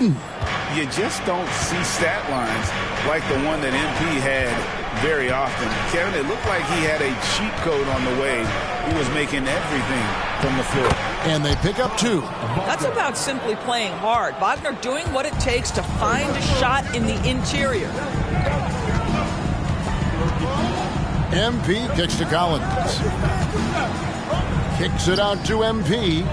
You just don't see stat lines like the one that MP had very often. Kevin, it looked like he had a cheat code on the way. He was making everything from the floor. And they pick up 2. That's about simply playing hard. Wagner doing what it takes to find a shot in the interior. MP kicks to Collins. Kicks it out to MP.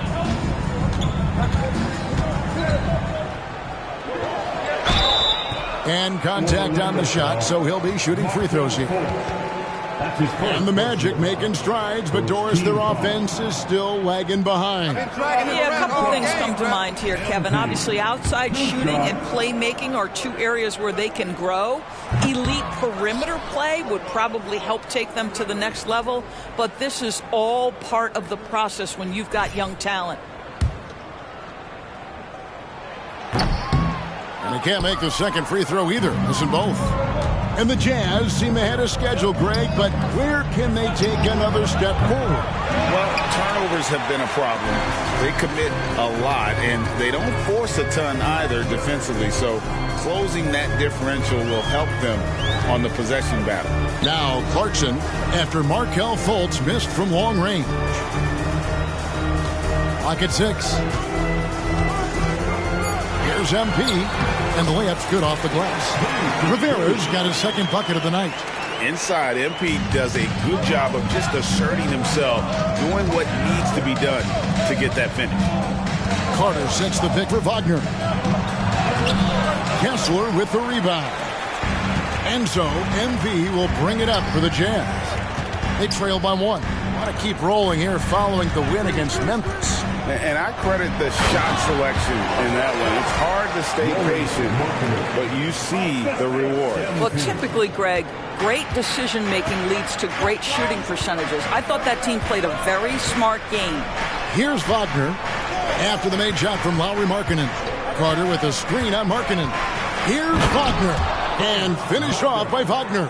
And contact on the shot, so he'll be shooting free throws here. And the Magic making strides, but Doris, their offense is still lagging behind. Yeah, a couple things come to mind here, Kevin. Obviously, outside shooting and playmaking are 2 areas where they can grow. Elite perimeter play would probably help take them to the next level, but this is all part of the process when you've got young talent. And he can't make the second free throw either. Missing both. And the Jazz seem ahead of schedule, Greg, but where can they take another step forward? Well, turnovers have been a problem. They commit a lot, and they don't force a ton either defensively, so closing that differential will help them on the possession battle. Now Clarkson, after Markelle Fultz missed from long range. Clock at 6. Here's MP, and the layup's good off the glass. Rivera's got his second bucket of the night. Inside, MP does a good job of just asserting himself, doing what needs to be done to get that finish. Carter sets the pick for Wagner. Kessler with the rebound. And so MP will bring it up for the Jazz. They trail by 1. Want to keep rolling here following the win against Memphis. And I credit the shot selection in that one. It's hard to stay patient, but you see the reward. Well, typically, Greg, great decision-making leads to great shooting percentages. I thought that team played a very smart game. Here's Wagner after the made shot from Lauri Markkanen. Carter with a screen on Markkanen. Here's Wagner, and finished off by Wagner.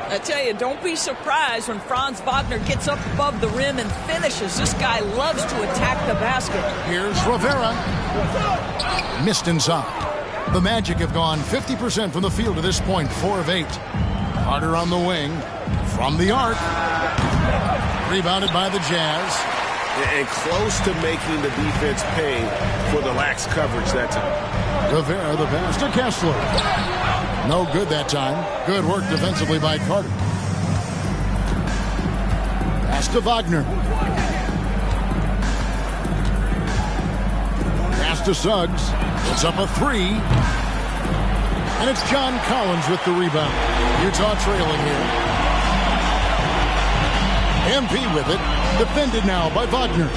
I tell you, don't be surprised when Franz Wagner gets up above the rim and finishes. This guy loves to attack the basket. Here's Rivera. Missed inside. The Magic have gone 50% from the field to this point, 4 of 8. Carter on the wing. From the arc. Rebounded by the Jazz. And close to making the defense pay for the lax coverage that time. Rivera, the pass to Kessler. No good that time. Good work defensively by Carter. Pass to Wagner. Pass to Suggs. It's up a 3. And it's John Collins with the rebound. Utah trailing here. MP with it. Defended now by Wagner.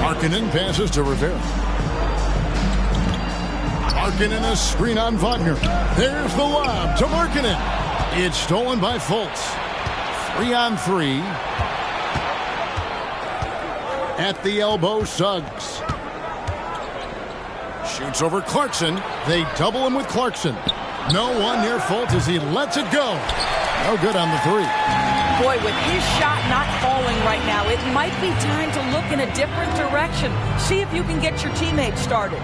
Markkanen passes to Rivera. Markkanen a screen on Wagner. There's the lob to Markkanen. It's stolen by Fultz. 3 on 3. At the elbow, Suggs. Shoots over Clarkson. They double him with Clarkson. No one near Fultz as he lets it go. No good on the 3. Boy, with his shot not falling right now, it might be time to look in a different direction. See if you can get your teammates started.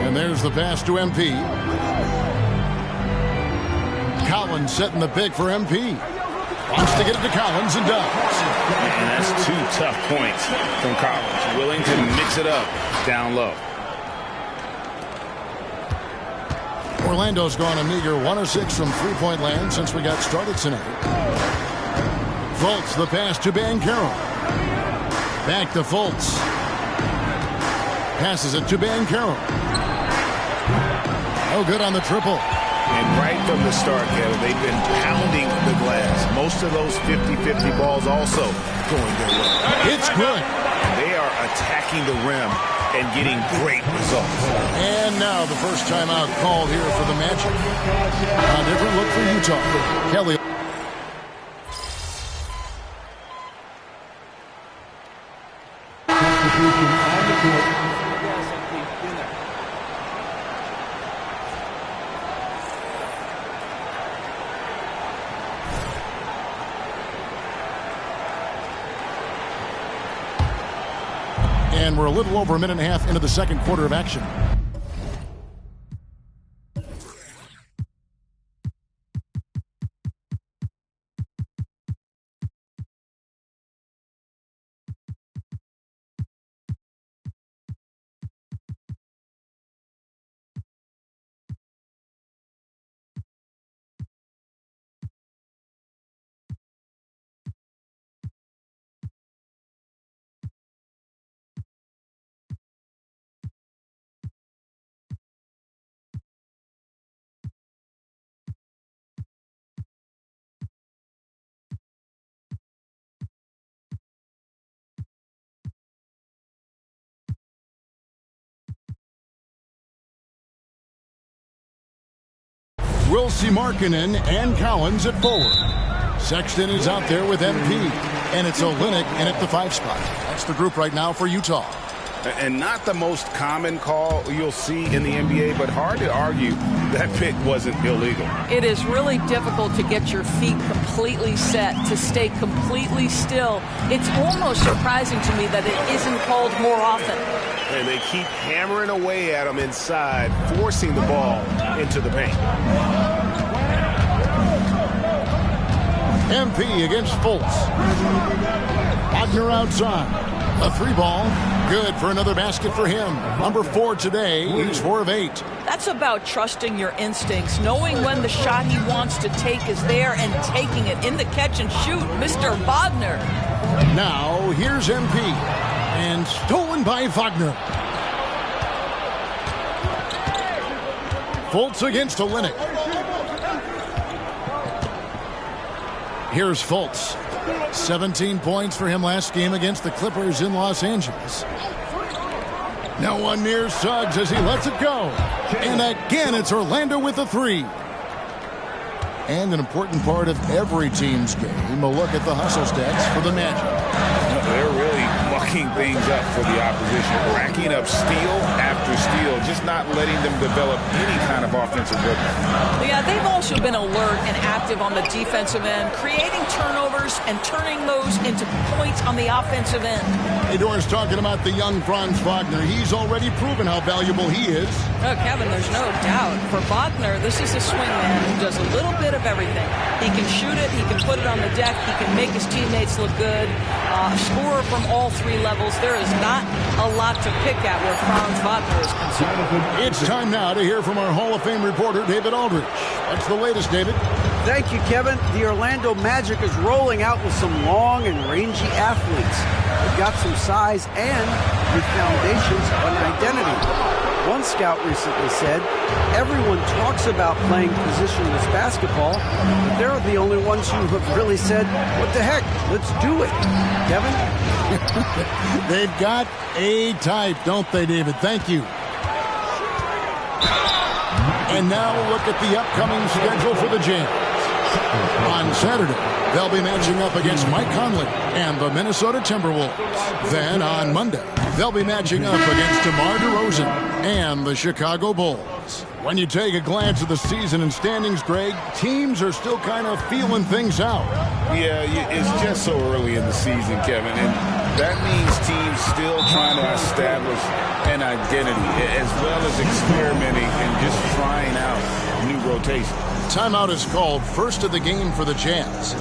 And there's the pass to MP. Collins setting the pick for MP. Wants to get it to Collins and does. And that's 2 tough points from Collins. Willing to mix it up down low. Orlando's gone a meager 1 of 6 from three-point land since we got started tonight. Fultz the pass to Banchero. Back to Fultz. Passes it to Banchero. Oh, good on the triple. And right from the start, Kevin, they've been pounding the glass. Most of those 50-50 balls also going their way. It's good. They are attacking the rim and getting great results. And now the first timeout called here for the Magic. A different look for Utah. Kelly. we're a little over a minute and a half into the second quarter of action. We'll see Markkanen and Collins at forward. Sexton is out there with MP. And it's Olynyk in at the 5 spot. That's the group right now for Utah. And not the most common call you'll see in the NBA, but hard to argue that pick wasn't illegal. It is really difficult to get your feet completely set, to stay completely still. It's almost surprising to me that it isn't called more often. And they keep hammering away at him inside, forcing the ball into the paint. MP against Fultz. Wagner outside. A 3 ball. Good for another basket for him. Number 4 today. He's 4 of 8. That's about trusting your instincts, knowing when the shot he wants to take is there and taking it in the catch and shoot. Mr. Wagner. Now here's MP. And stolen by Wagner. Fultz against Olynyk. Here's Fultz. 17 points for him last game against the Clippers in Los Angeles. No one near Suggs as he lets it go. And again, it's Orlando with a 3. And an important part of every team's game, a look at the hustle stats for the Magic. They're really mucking things up for the opposition, racking up steal after steal, just not letting them develop any kind of offensive rhythm. Yeah, they've also been alert and active on the defensive end, creating turnovers and turning those into points on the offensive end. Hey, Doris, talking about the young Franz Wagner. He's already proven how valuable he is. Oh, Kevin, there's no doubt. For Wagner, this is a swingman who does a little bit of everything. He can shoot it, he can put it on the deck, he can make his teammates look good, score from all 3 levels. There is not a lot to pick at where Franz Wagner is concerned. It's time now to hear from our Hall of Fame reporter, David Aldridge. What's the latest, David? Thank you, Kevin. The Orlando Magic is rolling out with some long and rangy athletes. They've got some size and the foundations of an identity. One scout recently said, everyone talks about playing positionless basketball, but they're the only ones who have really said, what the heck, let's do it. Kevin? They've got a type, don't they, David? Thank you. And now look at the upcoming schedule for the Jazz. On Saturday, they'll be matching up against Mike Conley and the Minnesota Timberwolves. Then on Monday, they'll be matching up against DeMar DeRozan and the Chicago Bulls. When you take a glance at the season and standings, Greg, teams are still kind of feeling things out. Yeah, it's just so early in the season, Kevin, and that means teams still trying to establish an identity as well as experimenting and just trying out new rotations. Timeout is called, first of the game for the Jazz.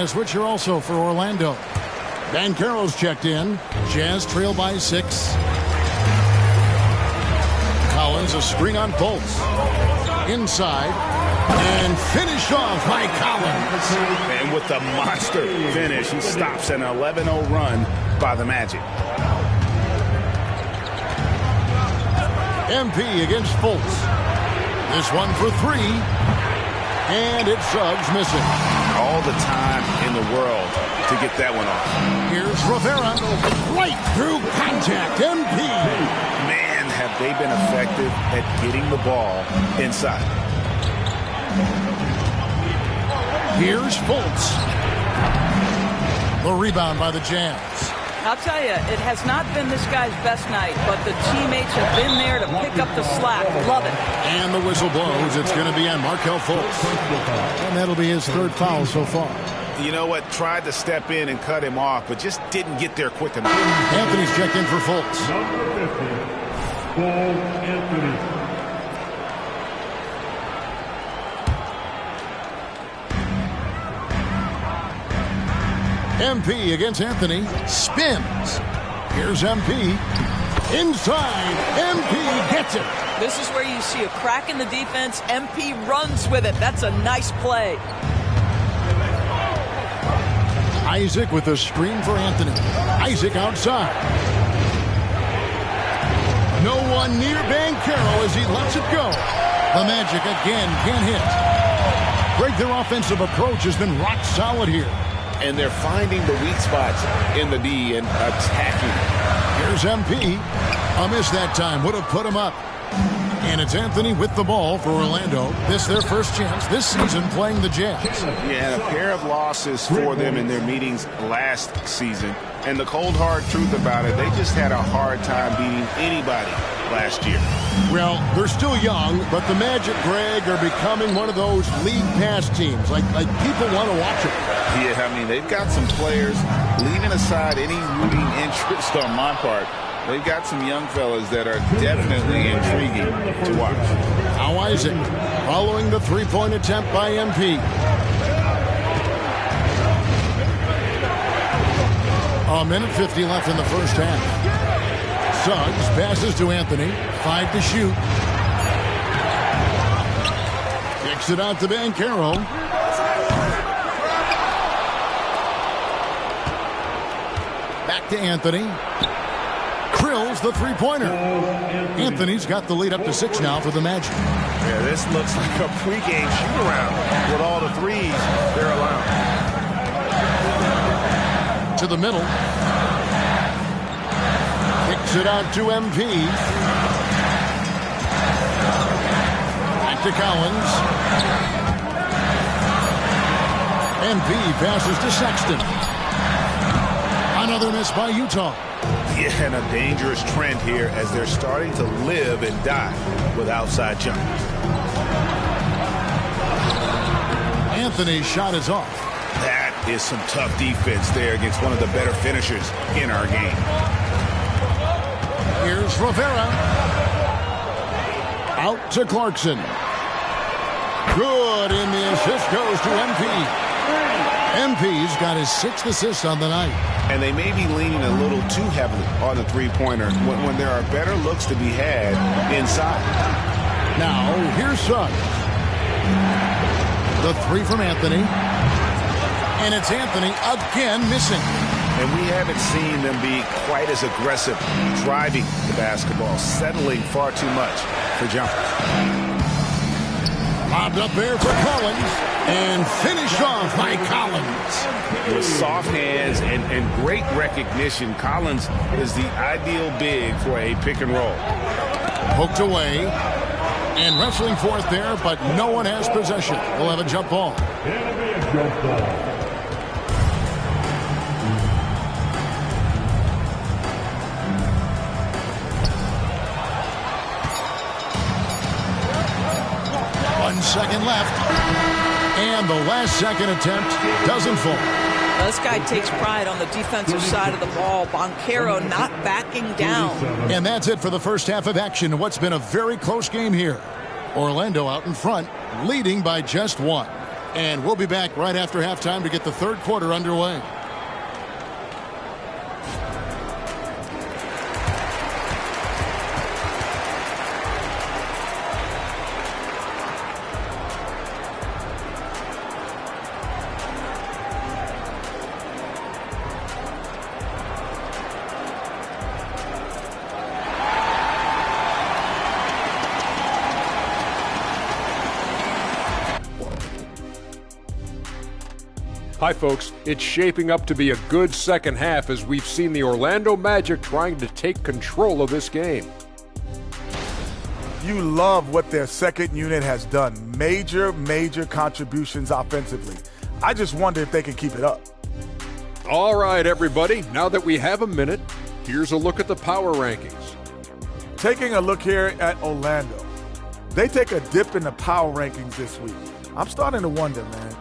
A switcher also for Orlando. Banchero's checked in. Jazz trail by 6. Collins a screen on Fultz. Inside. And finish off by Collins. And with the monster finish, he stops an 11-0 run by the Magic. MP against Fultz. This one for 3. And it's Suggs missing. All the time in the world to get that one off. Here's Rivera. Right through contact. MP. Man, have have they been effective at getting the ball inside. Here's Fultz. The rebound by the Jazz. I'll tell you, it has not been this guy's best night, but the teammates have been there to pick up the slack. Love it. And the whistle blows. It's going to be on Markelle Fultz. And that'll be his third foul so far. You know what? Tried to step in and cut him off, but just didn't get there quick enough. Anthony's checked in for Fultz. Number 50, Paul Anthony. MP against Anthony. Spins. Here's MP. Inside. MP gets it. This is where you see a crack in the defense. MP runs with it. That's a nice play. Isaac with a screen for Anthony. Isaac outside. No one near Banchero as he lets it go. The Magic again can't hit. Greg, their offensive approach has been rock solid here. And they're finding the weak spots in the D and attacking. Here's MP. A miss that time. Would have put him up. And it's Anthony with the ball for Orlando. This their first chance this season playing the Jazz. Yeah, and a pair of losses for them in their meetings last season. And the cold, hard truth about it, they just had a hard time beating anybody last year. Well, they're still young, but the Magic, Greg, are becoming one of those league pass teams. Like people want to watch it. Yeah, I mean, they've got some players, leaving aside any rooting interest on my part, they've got some young fellas that are definitely intriguing to watch. Now Isaac following the three-point attempt by MP. A minute 50 left in the first half. Suggs passes to Anthony. 5 to shoot. Kicks it out to Banchero. Back to Anthony. Krills the three-pointer. Anthony's got the lead up to 6 now for the Magic. Yeah, this looks like a pregame shoot-around with all the threes they're allowing. To the middle. Kicks it out to MP. Back to Collins. MP passes to Sexton. Another miss by Utah. Yeah, and a dangerous trend here as they're starting to live and die with outside jumpers. Anthony's shot is off. That is some tough defense there against one of the better finishers in our game. Here's Rivera. Out to Clarkson. Good, and the assist goes to MP. MP's got his 6th assist on the night. And they may be leaning a little too heavily on the three-pointer when there are better looks to be had inside. Now, here's Suggs. The 3 from Anthony. And it's Anthony again missing. And we haven't seen them be quite as aggressive driving the basketball, settling far too much for jumpers. Lobbed up there for Collins. And finished off by Collins. With soft hands and great recognition, Collins is the ideal big for a pick and roll. Hooked away. And wrestling for it there, but no one has possession. We'll have a jump ball. Jump ball. Second left, and the last second attempt doesn't fall. Now, this guy takes pride on the defensive side of the ball. Banchero not backing down. And that's it for the first half of action. What's been a very close game here. Orlando out in front, leading by just 1. And we'll be back right after halftime to get the third quarter underway. Hi folks, it's shaping up to be a good second half as we've seen the Orlando Magic trying to take control of this game. You love what their second unit has done. Major contributions offensively. I just wonder if they can keep it up. All right, everybody. Now that we have a minute, here's a look at the power rankings. Taking a look here at Orlando. They take a dip in the power rankings this week. I'm starting to wonder, man.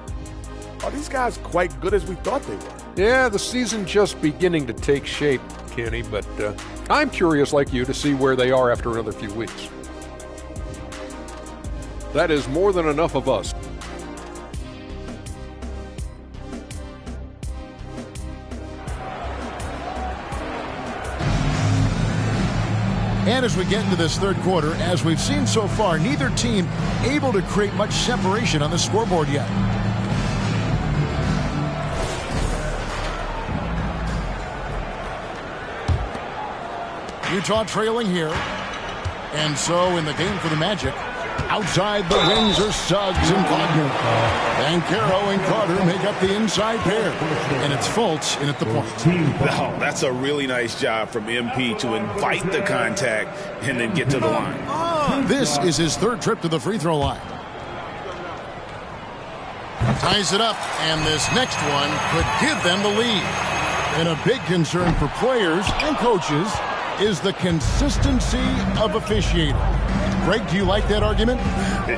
Are these guys quite good as we thought they were? Yeah, the season just beginning to take shape, Kenny, but I'm curious like you to see where they are after another few weeks. That is more than enough of us. And as we get into this third quarter, as we've seen so far, neither team able to create much separation on the scoreboard yet. Utah trailing here. And so in the game for the Magic, outside the wings are Suggs and Wagner. Banchero and Carter make up the inside pair. And it's Fultz in at the point. Oh, that's a really nice job from MP to invite the contact and then get to the line. This is his third trip to the free throw line. Ties it up, and this next one could give them the lead. And a big concern for players and coaches is the consistency of officiating. Greg, do you like that argument?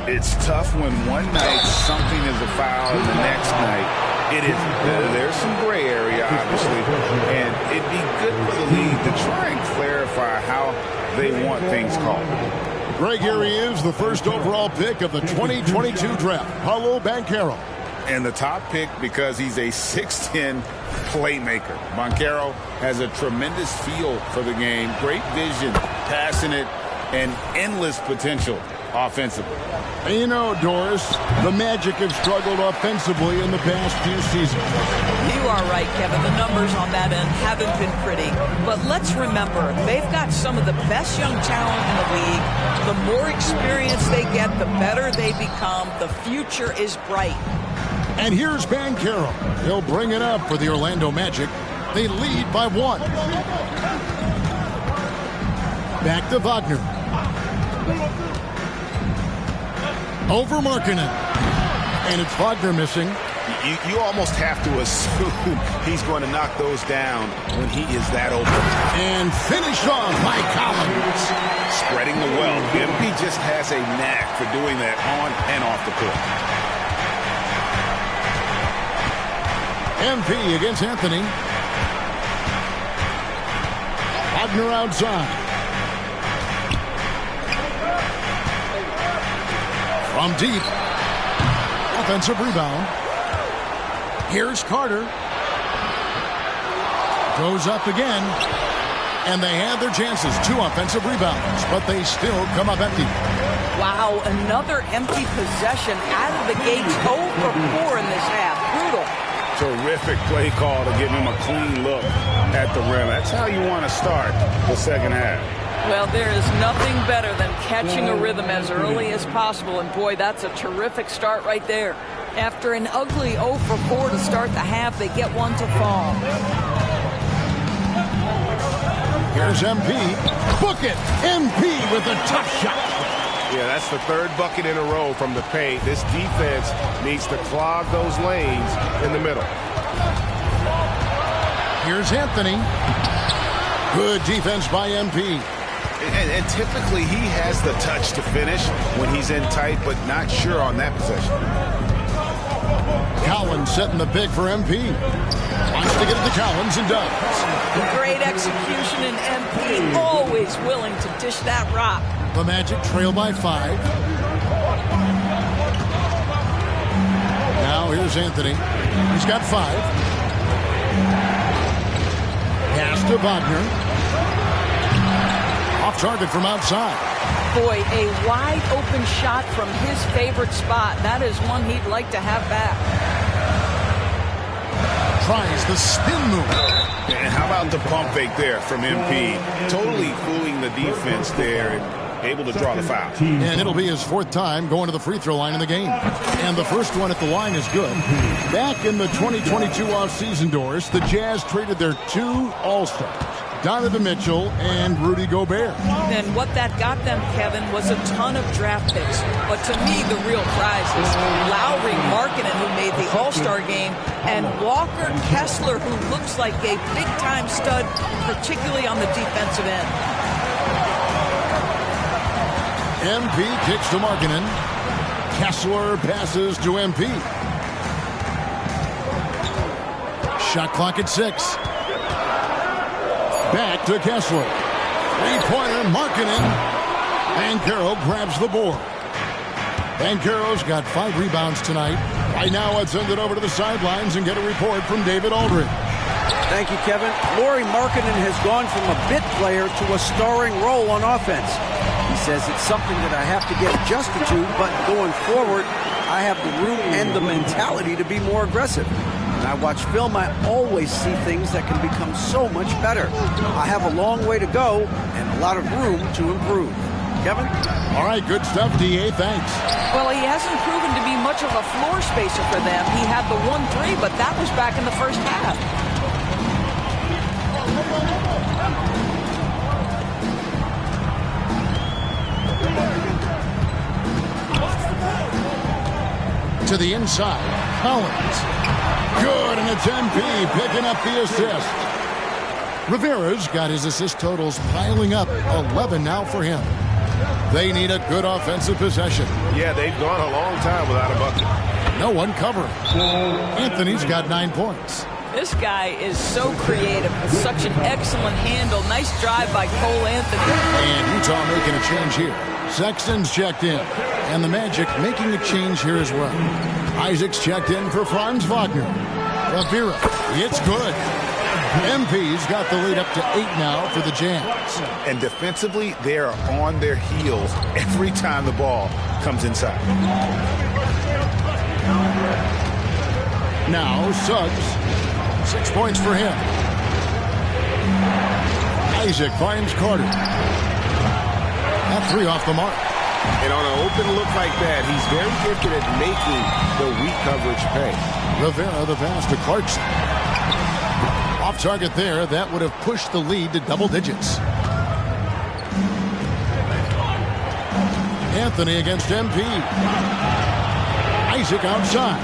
It's tough when one night something is a foul and the next night it isn't. There's some gray area, obviously, and it'd be good for the league to try and clarify how they want things called. Greg, here he is, the first overall pick of the 2022 draft, Paolo Banchero. And the top pick because he's a 6'10 playmaker. Banchero has a tremendous feel for the game, great vision, passing it, and endless potential offensively. And you know, Doris, the Magic have struggled offensively in the past few seasons. You are right, Kevin. The numbers on that end haven't been pretty. But let's remember, they've got some of the best young talent in the league. The more experience they get, the better they become. The future is bright. And here's Banchero. He'll bring it up for the Orlando Magic. They lead by 1. Back to Wagner. Over Markkanen. And it's Wagner missing. You almost have to assume he's going to knock those down when he is that open. And finished off by Collins. Spreading the wealth. MP just has a knack for doing that on and off the court. MP against Anthony. Wagner outside. From deep. Offensive rebound. Here's Carter. Goes up again. And they had their chances. 2 offensive rebounds, but they still come up empty. Wow, another empty possession out of the gates. 0 for 4 in this half. Brutal. Terrific play call to give him a clean look at the rim. That's how you want to start the second half. Well, there is nothing better than catching a rhythm as early as possible. And, boy, that's a terrific start right there. After an ugly 0 for 4 to start the half, they get one to fall. Here's MP. Book it! MP with a tough shot. Yeah, that's the third bucket in a row from the paint. This defense needs to clog those lanes in the middle. Here's Anthony. Good defense by MP. And typically he has the touch to finish when he's in tight, but not sure on that possession. Collins setting the pick for MP. Wants to get it to Collins and does. Great execution in MP. Always willing to dish that rock. The Magic trail by 5. Now here's Anthony. He's got 5. Pass to Wagner. Off target from outside. Boy, a wide open shot from his favorite spot. That is one he'd like to have back. Tries the spin move. And how about the pump fake there from MP? Totally fooling the defense there and able to draw the foul. And it'll be his 4th time going to the free throw line in the game. And the first one at the line is good. Back in the 2022 offseason, Doris, the Jazz traded their 2 All-Stars. Donovan Mitchell, and Rudy Gobert. And what that got them, Kevin, was a ton of draft picks. But to me, the real prize is Lowry Markkanen, who made the All-Star game, and Walker Kessler, who looks like a big-time stud, particularly on the defensive end. MP kicks to Markkanen. Kessler passes to MP. Shot clock at 6. Back to Kessler. Three-pointer, Markkanen. Banchero grabs the board. Banchero's got 5 rebounds tonight. Right now, let's send it over to the sidelines and get a report from David Aldridge. Thank you, Kevin. Lauri Markkanen has gone from a bit player to a starring role on offense. He says it's something that I have to get adjusted to, but going forward, I have the room and the mentality to be more aggressive. When I watch film, I always see things that can become so much better. I have a long way to go and a lot of room to improve. Kevin? All right, good stuff, D.A. Thanks. Well, he hasn't proven to be much of a floor spacer for them. He had the 1-3, but that was back in the first half. To the inside, Collins. Good, and it's MP picking up the assist. Rivera's got his assist totals piling up, 11 now for him. They need a good offensive possession. Yeah, they've gone a long time without a bucket. No one covering. Anthony's got 9 points. This guy is so creative with such an excellent handle. Nice drive by Cole Anthony. And Utah making a change here. Sexton's checked in. And the Magic making a change here as well. Isaac's checked in for Franz Wagner. Rivera, it's good. MP's got the lead up to 8 now for the Jazz. And defensively, they are on their heels every time the ball comes inside. Now Suggs. 6 points for him. Isaac finds Carter. That 3 off the mark. And on an open look like that, he's very gifted at making the weak coverage pay. Rivera the pass to Clarkson. Off target there, that would have pushed the lead to double digits. Anthony against MP. Isaac outside.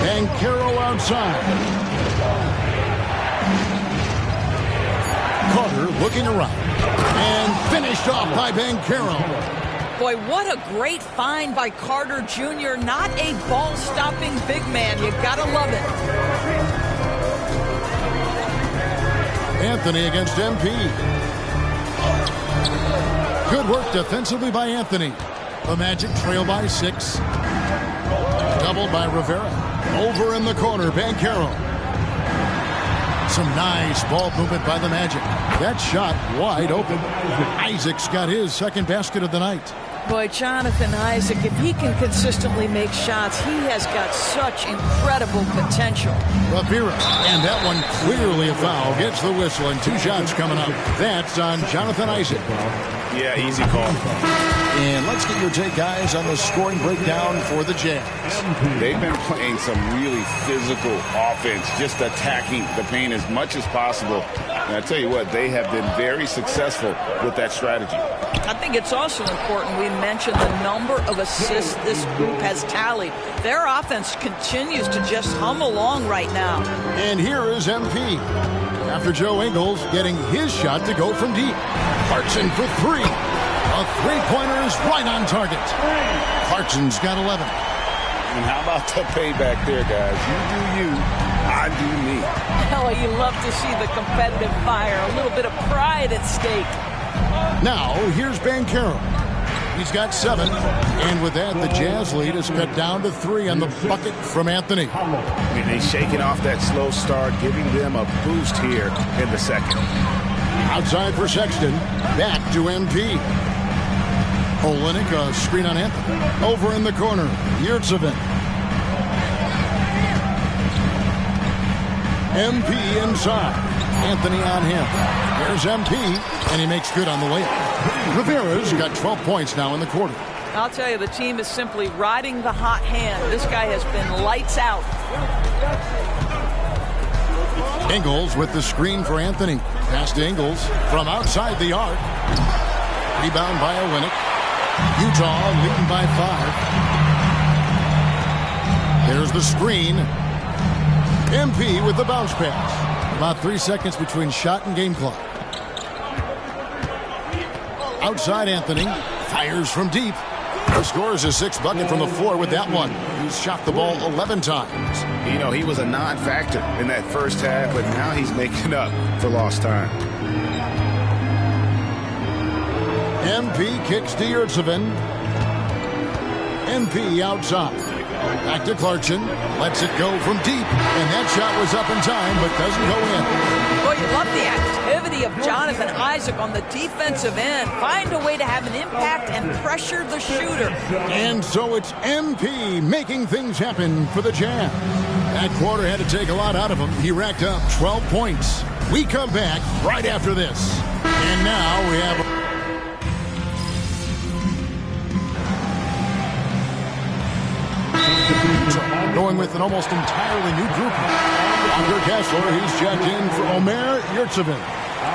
Banchero outside. Carter looking around. And finished off by Banchero. Boy, what a great find by Carter Jr. Not a ball-stopping big man. You gotta love it. Anthony against MP. Good work defensively by Anthony. The Magic trail by 6. Doubled by Rivera. Over in the corner, Banchero. Some nice ball movement by the Magic. That shot wide open. Isaac's got his second basket of the night. Boy, Jonathan Isaac, if he can consistently make shots, he has got such incredible potential. Rivera, and that one clearly a foul. Gets the whistle, and 2 shots coming up. That's on Jonathan Isaac. Yeah, easy call. And let's get your take, guys, on the scoring breakdown for the Jazz. They've been playing some really physical offense, just attacking the paint as much as possible. And I tell you what, they have been very successful with that strategy. I think it's also important we mention the number of assists this group has tallied. Their offense continues to just hum along right now. And here is MP. After Joe Ingles getting his shot to go from deep. Clarkson for 3. A 3-pointer is right on target. Clarkson's got 11. And how about the payback there, guys? You do you, I do me. Oh, you love to see the competitive fire. A little bit of pride at stake. Now, here's Banchero. He's got 7. And with that, the Jazz lead is cut down to 3 on the bucket from Anthony. And he's shaking off that slow start, giving them a boost here in the second. Outside for Sexton. Back to MP. Olenek, a screen on Anthony. Over in the corner, Yurtsevin. MP inside. Anthony on him. There's MP, and he makes good on the layup. Rivera's got 12 points now in the quarter. I'll tell you, the team is simply riding the hot hand. This guy has been lights out. Ingles with the screen for Anthony. Pass to Ingles from outside the arc. Rebound by Olynyk. Utah leading by 5. There's the screen. MP with the bounce pass. About 3 seconds between shot and game clock. Outside Anthony. Fires from deep. He scores his 6th bucket from the floor with that one. He's shot the ball 11 times. You know, he was a non-factor in that first half, but now he's making up for lost time. MP kicks to Yurtsevin. MP outside. Back to Clarkson. Lets it go from deep. And that shot was up in time, but doesn't go in. Well, you love the activity of Jonathan Isaac on the defensive end. Find a way to have an impact and pressure the shooter. And so it's MP making things happen for the Jazz. That quarter had to take a lot out of him. He racked up 12 points. We come back right after this. And now we have... going with an almost entirely new group. Under Kessler, he's checked in for Omer Yurtsevin.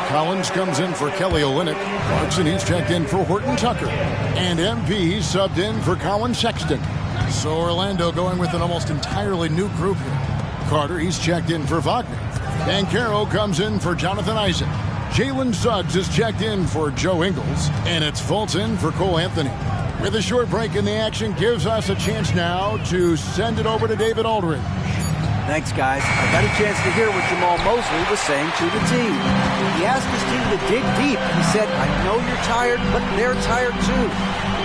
Collins comes in for Kelly Olynyk. Clarkson, he's checked in for Horton Tucker. And MP subbed in for Colin Sexton. So Orlando going with an almost entirely new group here. Carter, he's checked in for Wagner. Banchero comes in for Jonathan Isaac. Jalen Suggs is checked in for Joe Ingles. And it's Fultz in for Cole Anthony. With a short break in the action, gives us a chance now to send it over to David Aldridge. Thanks, guys. I got a chance to hear what Jamal Mosley was saying to the team. He asked his team to dig deep. He said, I know you're tired, but they're tired too.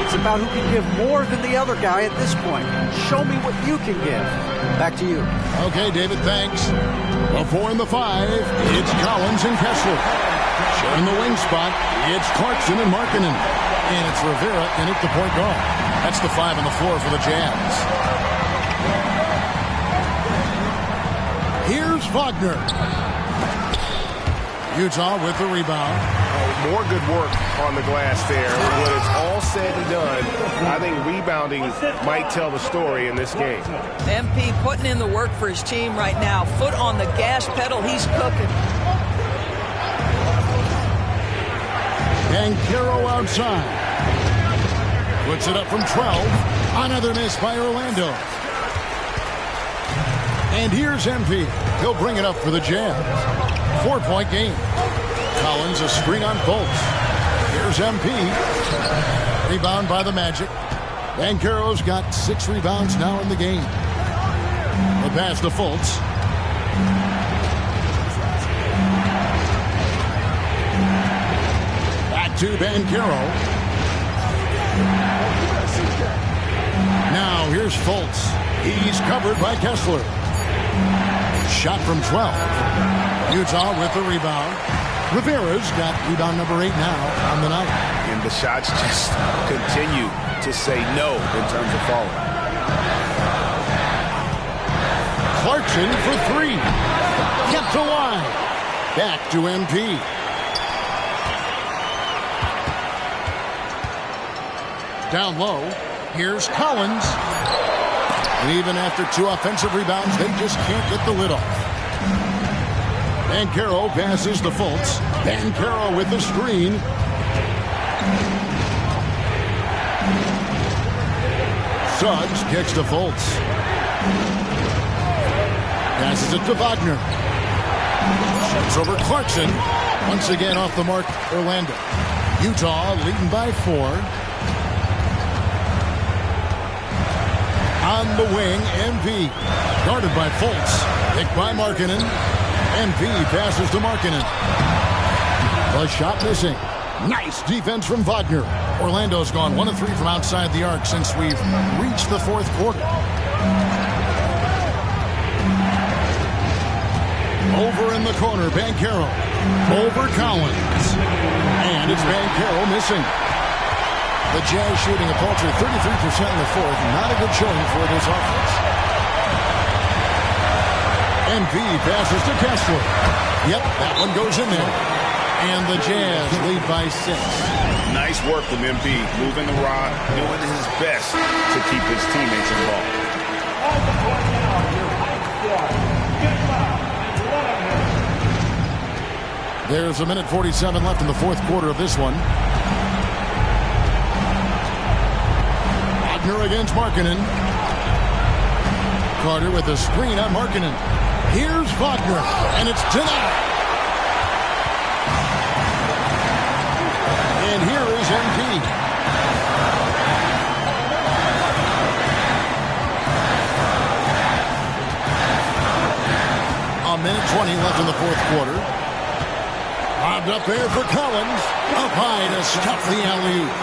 It's about who can give more than the other guy at this point. Show me what you can give. Back to you. Okay, David, thanks. The 4 and the 5, it's Collins and Kessler. Sharing the wing spot, it's Clarkson and Markkanen. And it's Rivera in at the point guard. That's the 5 on the floor for the Jazz. Here's Wagner. Utah with the rebound. More good work on the glass there. When it's all said and done, I think rebounding might tell the story in this game. MP putting in the work for his team right now. Foot on the gas pedal. He's cooking. Banchero outside. Puts it up from 12. Another miss by Orlando. And here's MP. He'll bring it up for the Jazz. 4-point game. Collins a screen on Fultz. Here's MP. Rebound by the Magic. Banchero's got 6 rebounds now in the game. The pass to Fultz. Back to Banchero. Now here's Fultz. He's covered by Kessler. Shot from 12. Utah with the rebound. Rivera's got rebound number 8 now on the night. And the shots just continue to say no in terms of falling. Clarkson for 3. Kept alive. Back to MP. Down low. Here's Collins. And even after 2 offensive rebounds, they just can't get the lid off. Banchero passes to Fultz. Banchero with the screen. Suggs kicks to Fultz. Passes it to Wagner. Shoots over Clarkson. Once again off the mark, Orlando. Utah leading by 4. On the wing, MP. Guarded by Fultz. Picked by Markkanen. MP passes to Markkanen. The shot missing. Nice defense from Wagner. Orlando's gone 1 of 3 from outside the arc since we've reached the 4th quarter. Over in the corner, Banchero. Over Collins. And it's Banchero missing. The Jazz shooting a paltry 33% in the 4th. Not a good showing for this offense. MP passes to Kessler. Yep, that one goes in there. And the Jazz lead by 6. Nice work from MP, moving the rock, doing his best to keep his teammates involved. There's a minute 47 left in the fourth quarter of this one. Wagner against Markkanen. Carter with a screen on Markkanen. Here's Wagner, and it's denied. And here is MP. A minute 20 left in the fourth quarter. Lobbed up there for Collins. Up high to stop the alley-oop.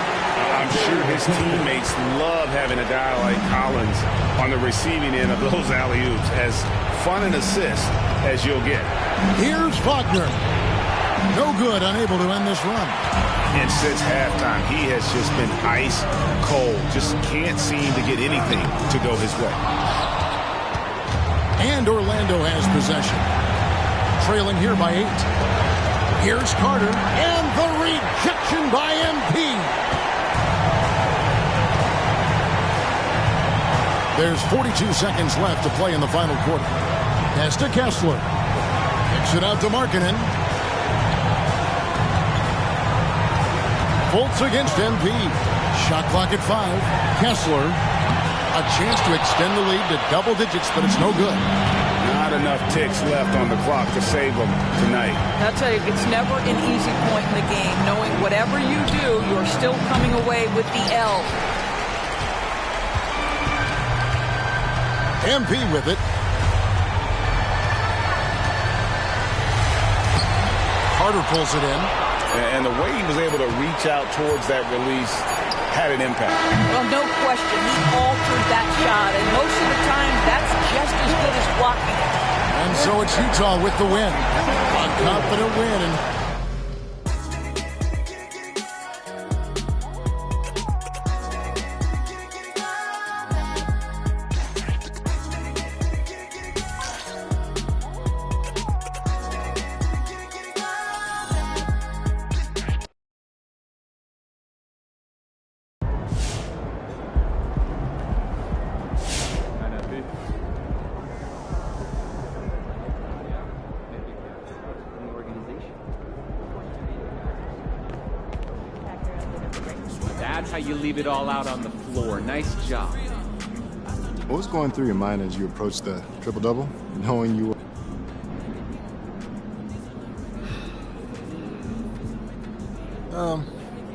I'm sure his teammates love having a guy like Collins on the receiving end of those alley-oops. As fun an assist as you'll get. Here's Wagner. No good, unable to end this run. And since halftime, he has just been ice cold. Just can't seem to get anything to go his way. And Orlando has possession. Trailing here by 8. Here's Carter. And the rejection by MP. There's 42 seconds left to play in the final quarter. Pass to Kessler. Kicks it out to Markkanen. Fultz against MP. Shot clock at 5. Kessler. A chance to extend the lead to double digits, but it's no good. Not enough ticks left on the clock to save them tonight. I'll tell you, it's never an easy point in the game, knowing whatever you do, you're still coming away with the L. MP with it. Carter pulls it in. And the way he was able to reach out towards that release had an impact. Well, no question. He altered that shot, and most of the time, that's just as good as blocking it. And so it's Utah with the win. A confident win. That's how you leave it all out on the floor. Nice job. What was going through your mind as you approached the triple-double, knowing you were...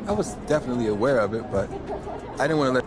I was definitely aware of it, but I didn't want to let...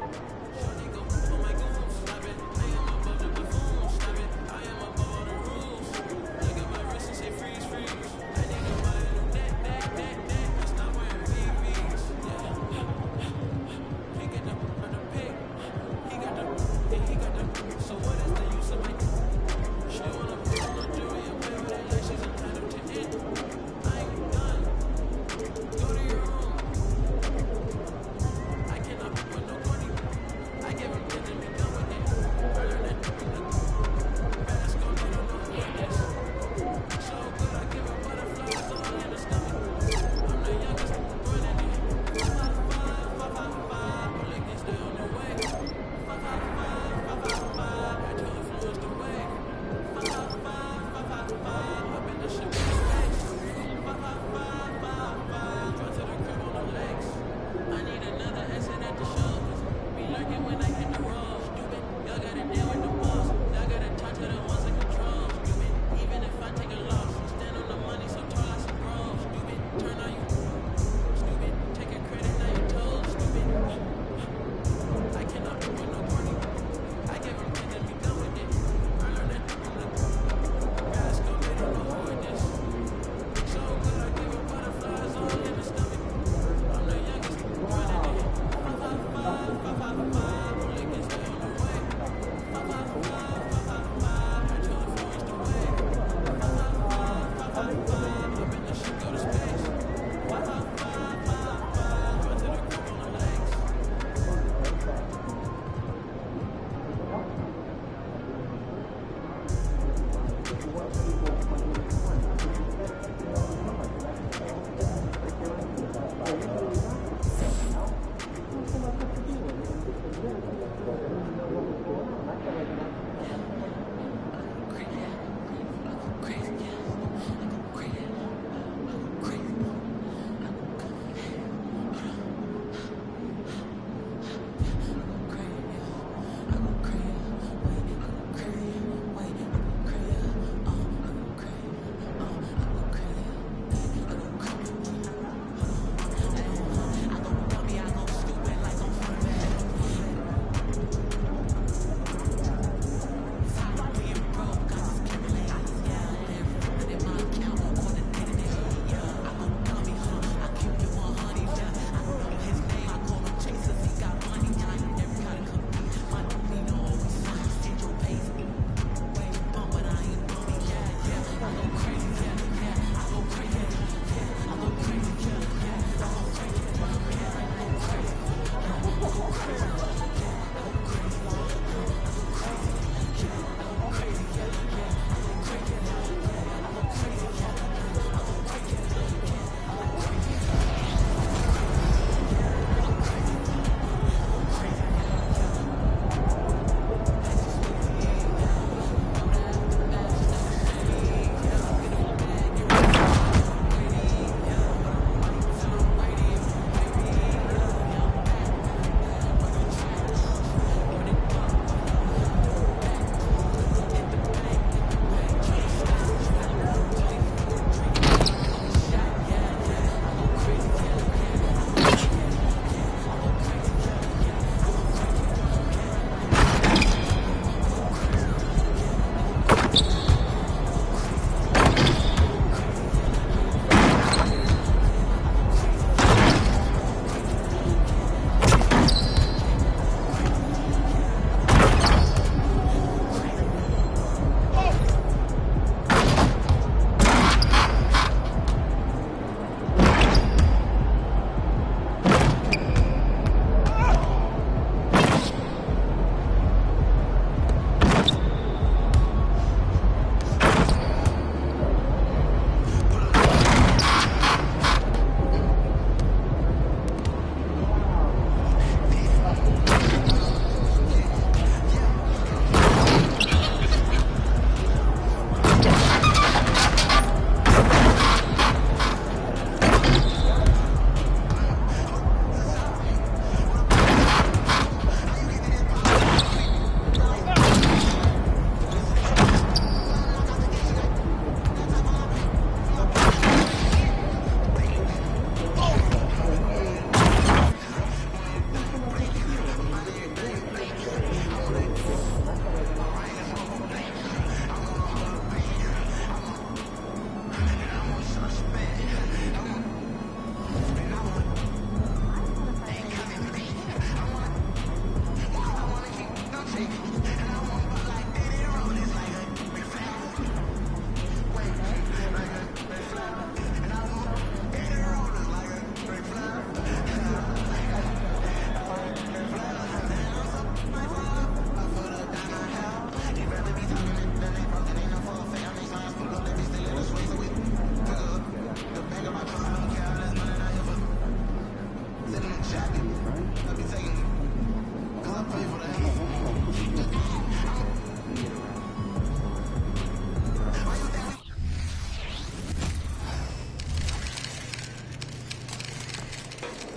What's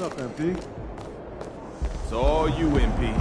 up, MP? It's all you, MP.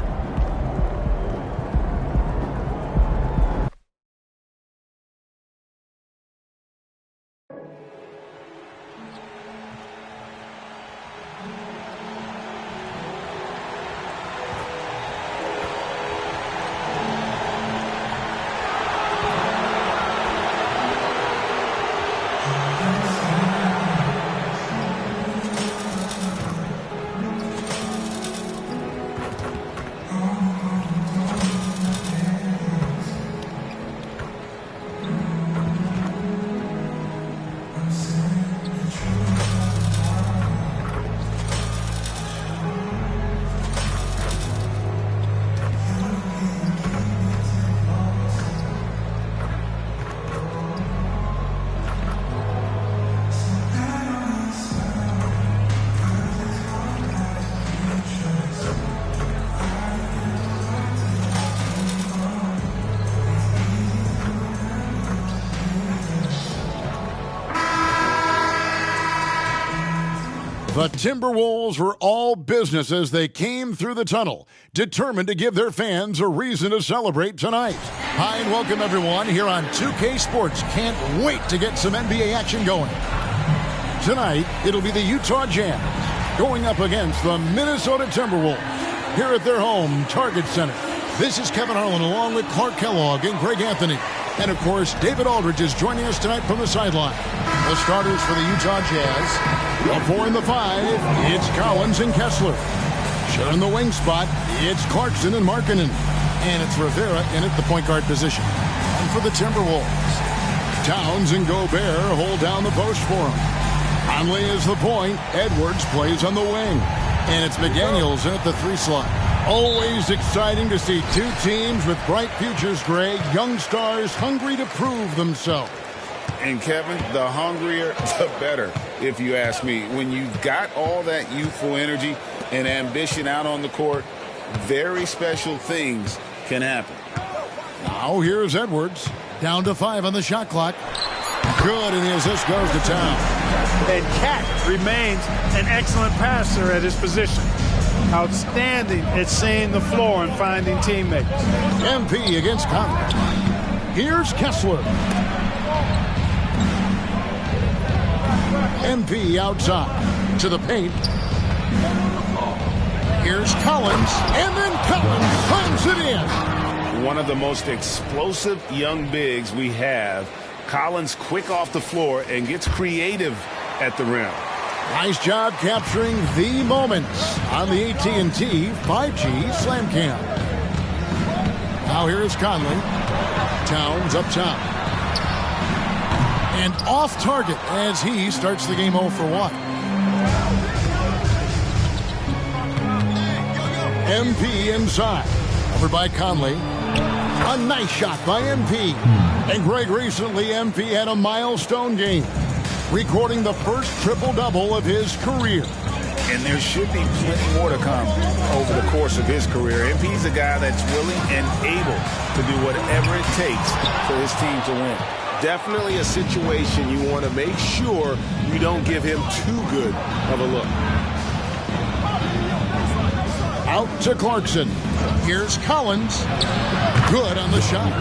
The Timberwolves were all business as they came through the tunnel, determined to give their fans a reason to celebrate tonight. Hi and welcome everyone here on 2K Sports. Can't wait to get some NBA action going. Tonight, it'll be the Utah Jazz going up against the Minnesota Timberwolves here at their home Target Center. This is Kevin Harlan along with Clark Kellogg and Greg Anthony. And, of course, David Aldridge is joining us tonight from the sideline. The starters for the Utah Jazz, the 4 and the 5, it's Collins and Kessler. Sharing the wing spot, it's Clarkson and Markkanen. And it's Rivera in at the point guard position. And for the Timberwolves, Towns and Gobert hold down the post for him. Conley is the point. Edwards plays on the wing. And it's McDaniels in at the 3 slot. Always exciting to see two teams with bright futures, Greg. Young stars hungry to prove themselves. And, Kevin, the hungrier, the better, if you ask me. When you've got all that youthful energy and ambition out on the court, very special things can happen. Now here's Edwards. Down to 5 on the shot clock. Good, and the assist goes to Towns. And Cat remains an excellent passer at his position. Outstanding at seeing the floor and finding teammates. MP against Conley. Here's Kessler. MP outside to the paint. Here's Collins, and then Collins punts it in. One of the most explosive young bigs we have. Collins quick off the floor and gets creative at the rim. Nice job capturing the moments on the AT&T 5G Slam Cam. Now here's Conley. Towns up top. And off target as he starts the game 0 for 1. MP inside. Covered by Conley. A nice shot by MP. And Greg, recently MP had a milestone game, recording the first triple-double of his career. And there should be plenty more to come over the course of his career. MP's a guy that's willing and able to do whatever it takes for his team to win. Definitely a situation you want to make sure you don't give him too good of a look. Out to Clarkson. Here's Collins. Good on the shot.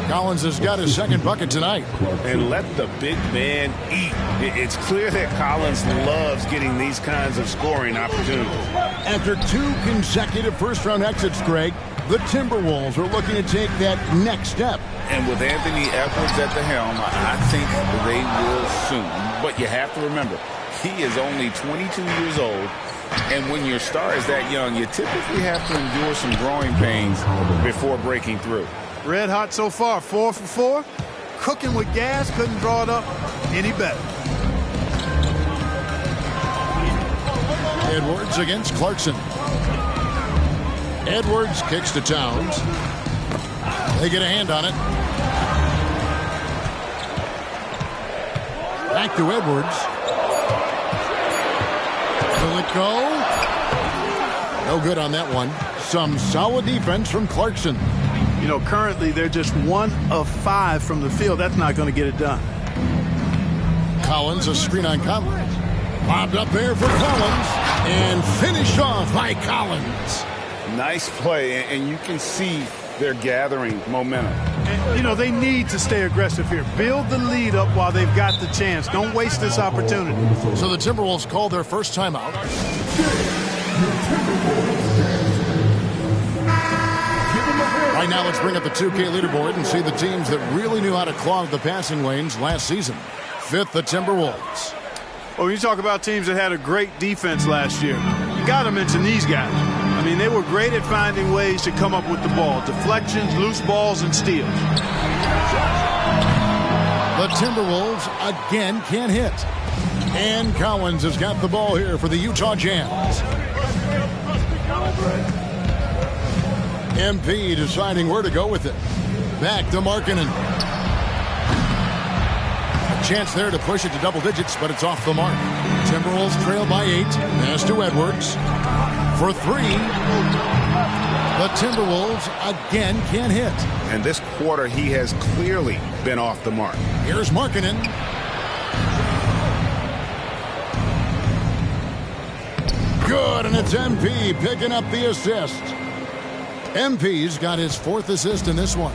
Collins has got his second bucket tonight. And let the big man eat. It's clear that Collins loves getting these kinds of scoring opportunities. After 2 consecutive first-round exits, Greg, the Timberwolves are looking to take that next step. And with Anthony Edwards at the helm, I think they will soon. But you have to remember, he is only 22 years old. And when your star is that young, you typically have to endure some growing pains before breaking through. Red hot so far, 4 for 4. Cooking with gas, couldn't draw it up any better. Edwards against Clarkson. Edwards kicks to Towns. They get a hand on it. Back to Edwards. Will it go? No good on that one. Some solid defense from Clarkson. You know, currently they're just 1 of 5 from the field. That's not going to get it done. Collins, a screen on Conley. Bobbed up there for Collins and finished off by Collins. Nice play, and you can see they're gathering momentum. And, you know, they need to stay aggressive here. Build the lead up while they've got the chance. Don't waste this opportunity. So the Timberwolves call their first timeout. Right now, let's bring up the 2K leaderboard and see the teams that really knew how to clog the passing lanes last season. Fifth, the Timberwolves. Well, when you talk about teams that had a great defense last year, you got to mention these guys. I mean, they were great at finding ways to come up with the ball. Deflections, loose balls, and steals. The Timberwolves again can't hit. And Collins has got the ball here for the Utah Jazz. MP deciding where to go with it. Back to Markkanen. A chance there to push it to double digits, but it's off the mark. Timberwolves trail by 8. Pass to Edwards. For 3. The Timberwolves again can't hit. And this quarter, he has clearly been off the mark. Here's Markkanen. Good, and it's MP picking up the assist. MP's got his 4th assist in this one.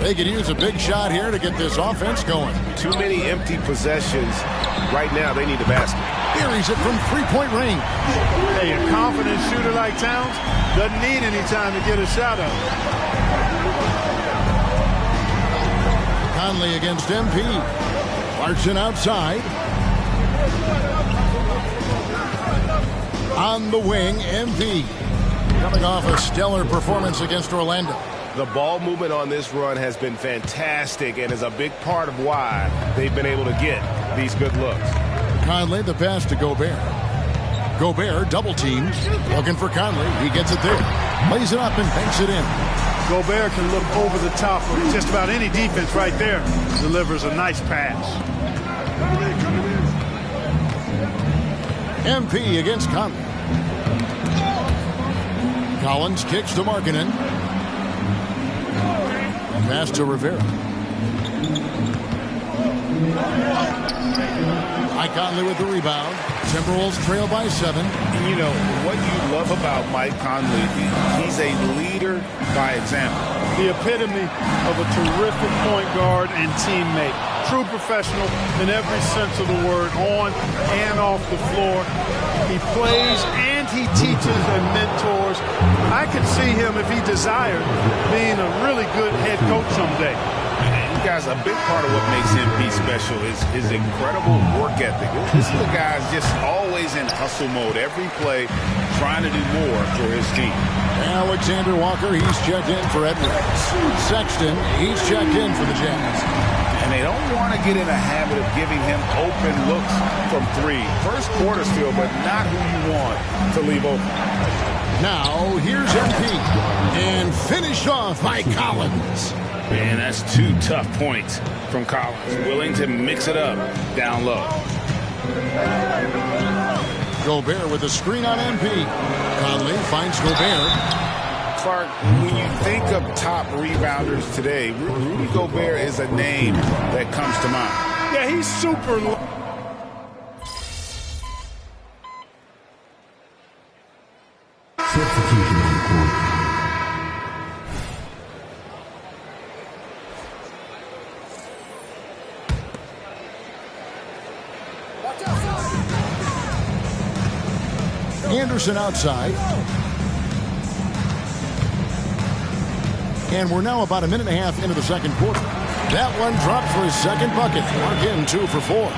They could use a big shot here to get this offense going. Too many empty possessions. Right now, they need the basket. Buries it from 3-point range. Hey, a confident shooter like Towns doesn't need any time to get a shot up. Conley against MP. Clarkson outside. On the wing, MP. Coming off a stellar performance against Orlando. The ball movement on this run has been fantastic and is a big part of why they've been able to get these good looks. Conley, the pass to Gobert. Gobert double teamed. Looking for Conley. He gets it there. Lays it up and banks it in. Gobert can look over the top of just about any defense right there. Delivers a nice pass. MP against Conley. Collins kicks to Markkanen. Pass to Rivera. Mike Conley with the rebound. Timberwolves trail by 7. And you know, what you love about Mike Conley, he's a leader by example. The epitome of a terrific point guard and teammate. True professional in every sense of the word, on and off the floor. He plays and he teaches and mentors. I could see him, if he desired, being a really good head coach someday. You guys, a big part of what makes MP special is his incredible work ethic. This is a guy just always in hustle mode, every play trying to do more for his team. Alexander Walker, he's checked in for Edwards. Sexton, he's checked in for the Jazz. And they don't want to get in a habit of giving him open looks from 3. First quarter still, but not who you want to leave open. Now, here's MP. And finished off by Collins. Man, that's 2 tough points from Collins. Willing to mix it up down low. Gobert with a screen on MP. Conley finds Gobert. Clark, when you think of top rebounders today, Rudy Gobert is a name that comes to mind. Yeah, he's super low. Substitution on the court. Anderson outside. And we're now about a minute and a half into the second quarter. That one dropped for his second bucket. Mark in 2 for 4.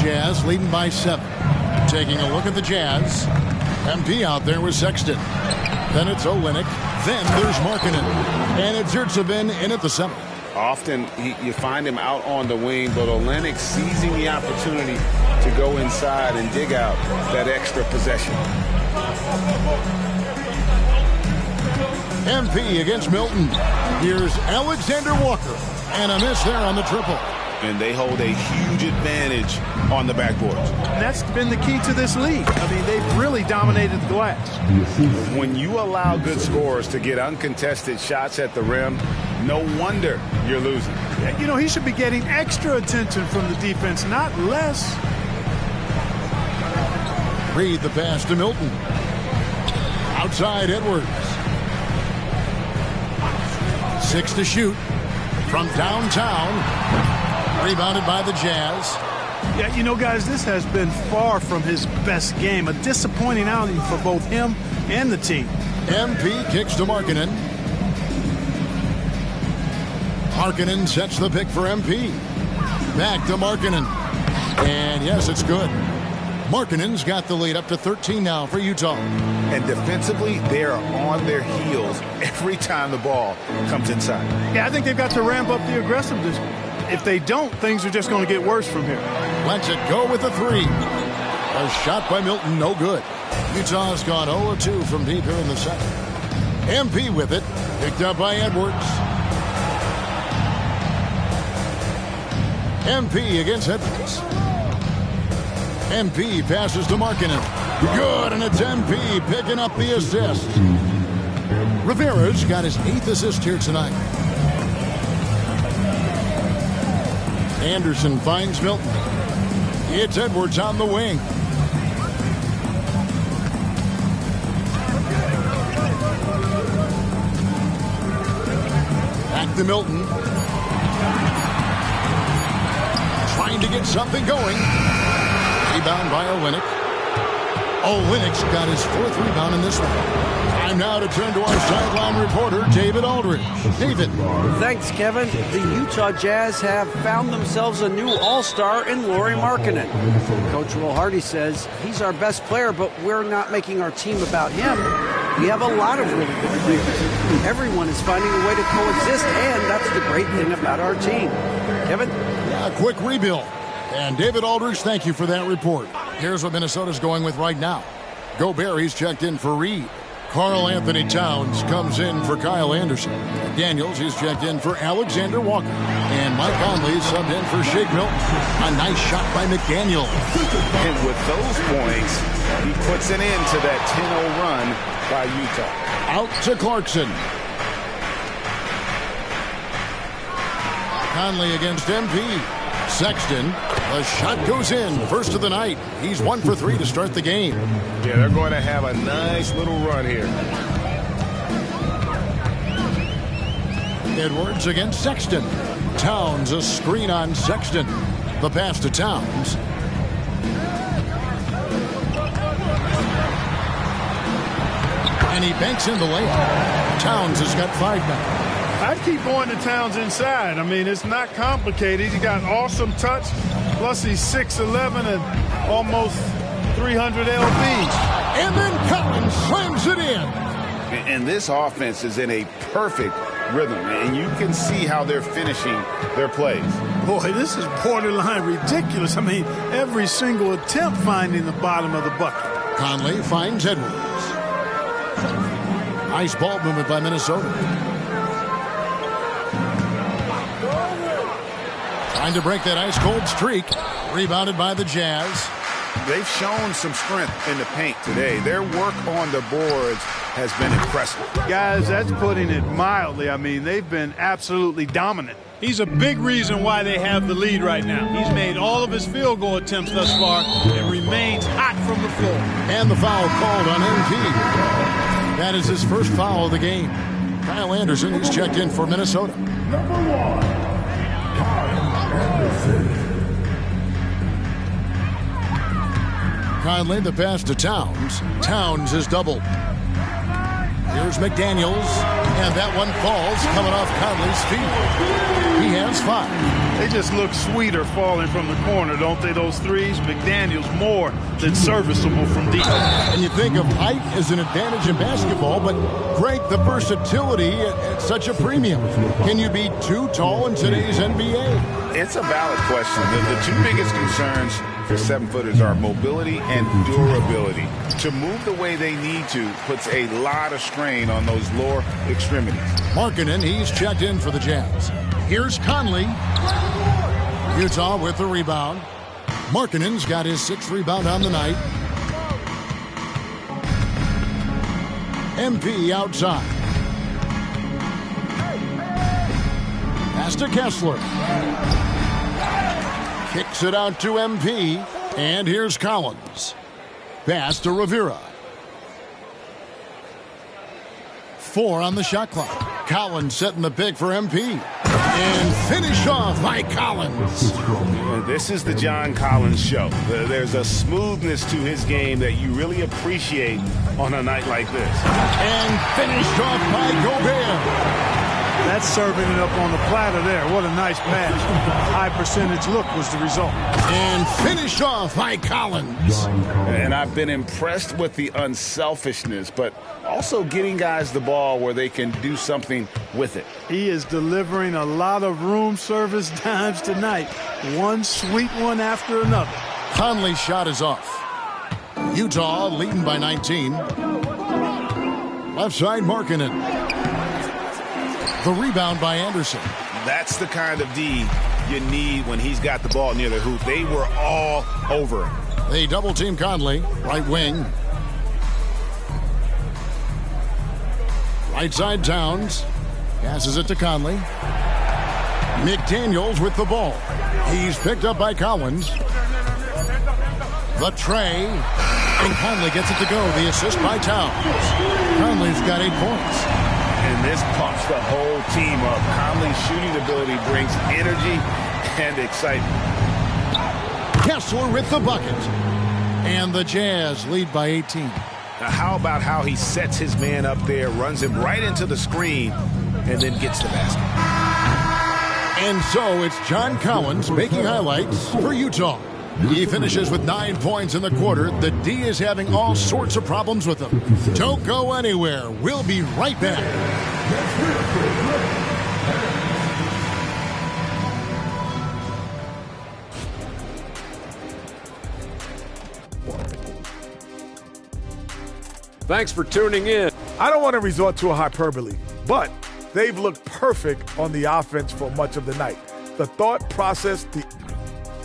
Jazz leading by 7. Taking a look at the Jazz. MP out there with Sexton. Then it's Olynyk. Then there's Markkanen. And it's Zertsevin in at the 7. Often you find him out on the wing, but Olynyk seizing the opportunity to go inside and dig out that extra possession. MP against Milton. Here's Alexander Walker. And a miss there on the triple. And they hold a huge advantage on the backboard. And that's been the key to this league. I mean, they've really dominated the glass. When you allow good scorers to get uncontested shots at the rim, no wonder you're losing. You know, he should be getting extra attention from the defense, not less. Reed the pass to Milton. Outside Edwards. 6 to shoot from downtown. Rebounded by the Jazz. Yeah, you know, guys, this has been far from his best game. A disappointing outing for both him and the team. MP kicks to Markkanen. Markkanen sets the pick for MP. Back to Markkanen. And yes, it's good. Markkanen's got the lead up to 13 now for Utah. And defensively, they are on their heels every time the ball comes inside. Yeah, I think they've got to ramp up the aggressiveness. If they don't, things are just going to get worse from here. Lets it go with a 3. A shot by Milton, no good. Utah's gone 0-2 from deep here in the second. MP with it, picked up by Edwards. MP against Edwards. MP passes to Markkanen. Good, and it's MP picking up the assist. Rivera's got his 8th assist here tonight. Anderson finds Milton. It's Edwards on the wing. Back to Milton. Trying to get something going. Rebound by Olynyk. Olynyk's got his 4th rebound in this one. Time now to turn to our sideline reporter, David Aldridge. David. Thanks, Kevin. The Utah Jazz have found themselves a new all-star in Lauri Markkanen. Coach Will Hardy says he's our best player, but we're not making our team about him. We have a lot of really good players. Everyone is finding a way to coexist, and that's the great thing about our team. Kevin? A quick rebuild. And David Aldridge, thank you for that report. Here's what Minnesota's going with right now. Gobert, he's checked in for Reed. Karl Anthony Towns comes in for Kyle Anderson. Daniels, he's checked in for Alexander Walker. And Mike Conley subbed in for Shake Milton. A nice shot by McDaniel. And with those points, he puts an end to that 10-0 run by Utah. Out to Clarkson. Conley against MP. Sexton, the shot goes in. First of the night. He's 1 for 3 to start the game. Yeah, they're going to have a nice little run here. Edwards against Sexton. Towns, a screen on Sexton. The pass to Towns. And he banks in the layup. Towns has got 5 now. I'd keep going to Towns inside. I mean, it's not complicated. He got awesome touch. Plus, he's 6'11" and almost 300 lbs. And then Collins slams it in. And this offense is in a perfect rhythm. And you can see how they're finishing their plays. Boy, this is borderline ridiculous. I mean, every single attempt finding the bottom of the bucket. Conley finds Edwards. Nice ball movement by Minnesota. Trying to break that ice-cold streak. Rebounded by the Jazz. They've shown some strength in the paint today. Their work on the boards has been impressive. Guys, that's putting it mildly. I mean, they've been absolutely dominant. He's a big reason why they have the lead right now. He's made all of his field goal attempts thus far and remains hot from the floor. And the foul called on MP. That is his first foul of the game. Kyle Anderson, he's checked in for Minnesota. Number 1. Conley, the pass to Towns. Towns is doubled. Here's McDaniels, and that one falls coming off Conley's feet. He has 5. They just look sweeter falling from the corner, don't they, those threes? McDaniels more than serviceable from deep. And you think of height as an advantage in basketball, but Greg, the versatility at such a premium. Can you be too tall in today's NBA? It's a valid question. The two biggest concerns for 7-footers are mobility and durability. To move the way they need to puts a lot of strain on those lower extremities. Markkanen, he's checked in for the Jazz. Here's Conley. Utah with the rebound. Markkanen's got his 6th rebound on the night. MP outside. Pass to Kessler. Kicks it out to MP. And here's Collins. Pass to Rivera. 4 on the shot clock. Collins setting the pick for MP. And finish off by Collins. This is the John Collins show. There's a smoothness to his game that you really appreciate on a night like this. And finished off by Gobert. That's serving it up on the platter there. What a nice pass. High percentage look was the result. And finished off by Collins. And I've been impressed with the unselfishness, but also getting guys the ball where they can do something with it. He is delivering a lot of room service dimes tonight. One sweet one after another. Conley's shot is off. Utah leading by 19. Left side, Markkanen. The rebound by Anderson. That's the kind of D you need when he's got the ball near the hoop. They were all over him. They double team Conley, right wing. Right side Towns. Passes it to Conley. McDaniels with the ball. He's picked up by Collins. The tray. And Conley gets it to go. The assist by Towns. Conley's got 8 points. And this pumps the whole team up. Conley's shooting ability brings energy and excitement. Kessler with the bucket. And the Jazz lead by 18. Now how about how he sets his man up there, runs him right into the screen, and then gets the basket. And so it's John Collins making highlights for Utah. He finishes with 9 points in the quarter. The D is having all sorts of problems with him. Don't go anywhere. We'll be right back. Thanks for tuning in. I don't want to resort to a hyperbole, but they've looked perfect on the offense for much of the night. The thought process,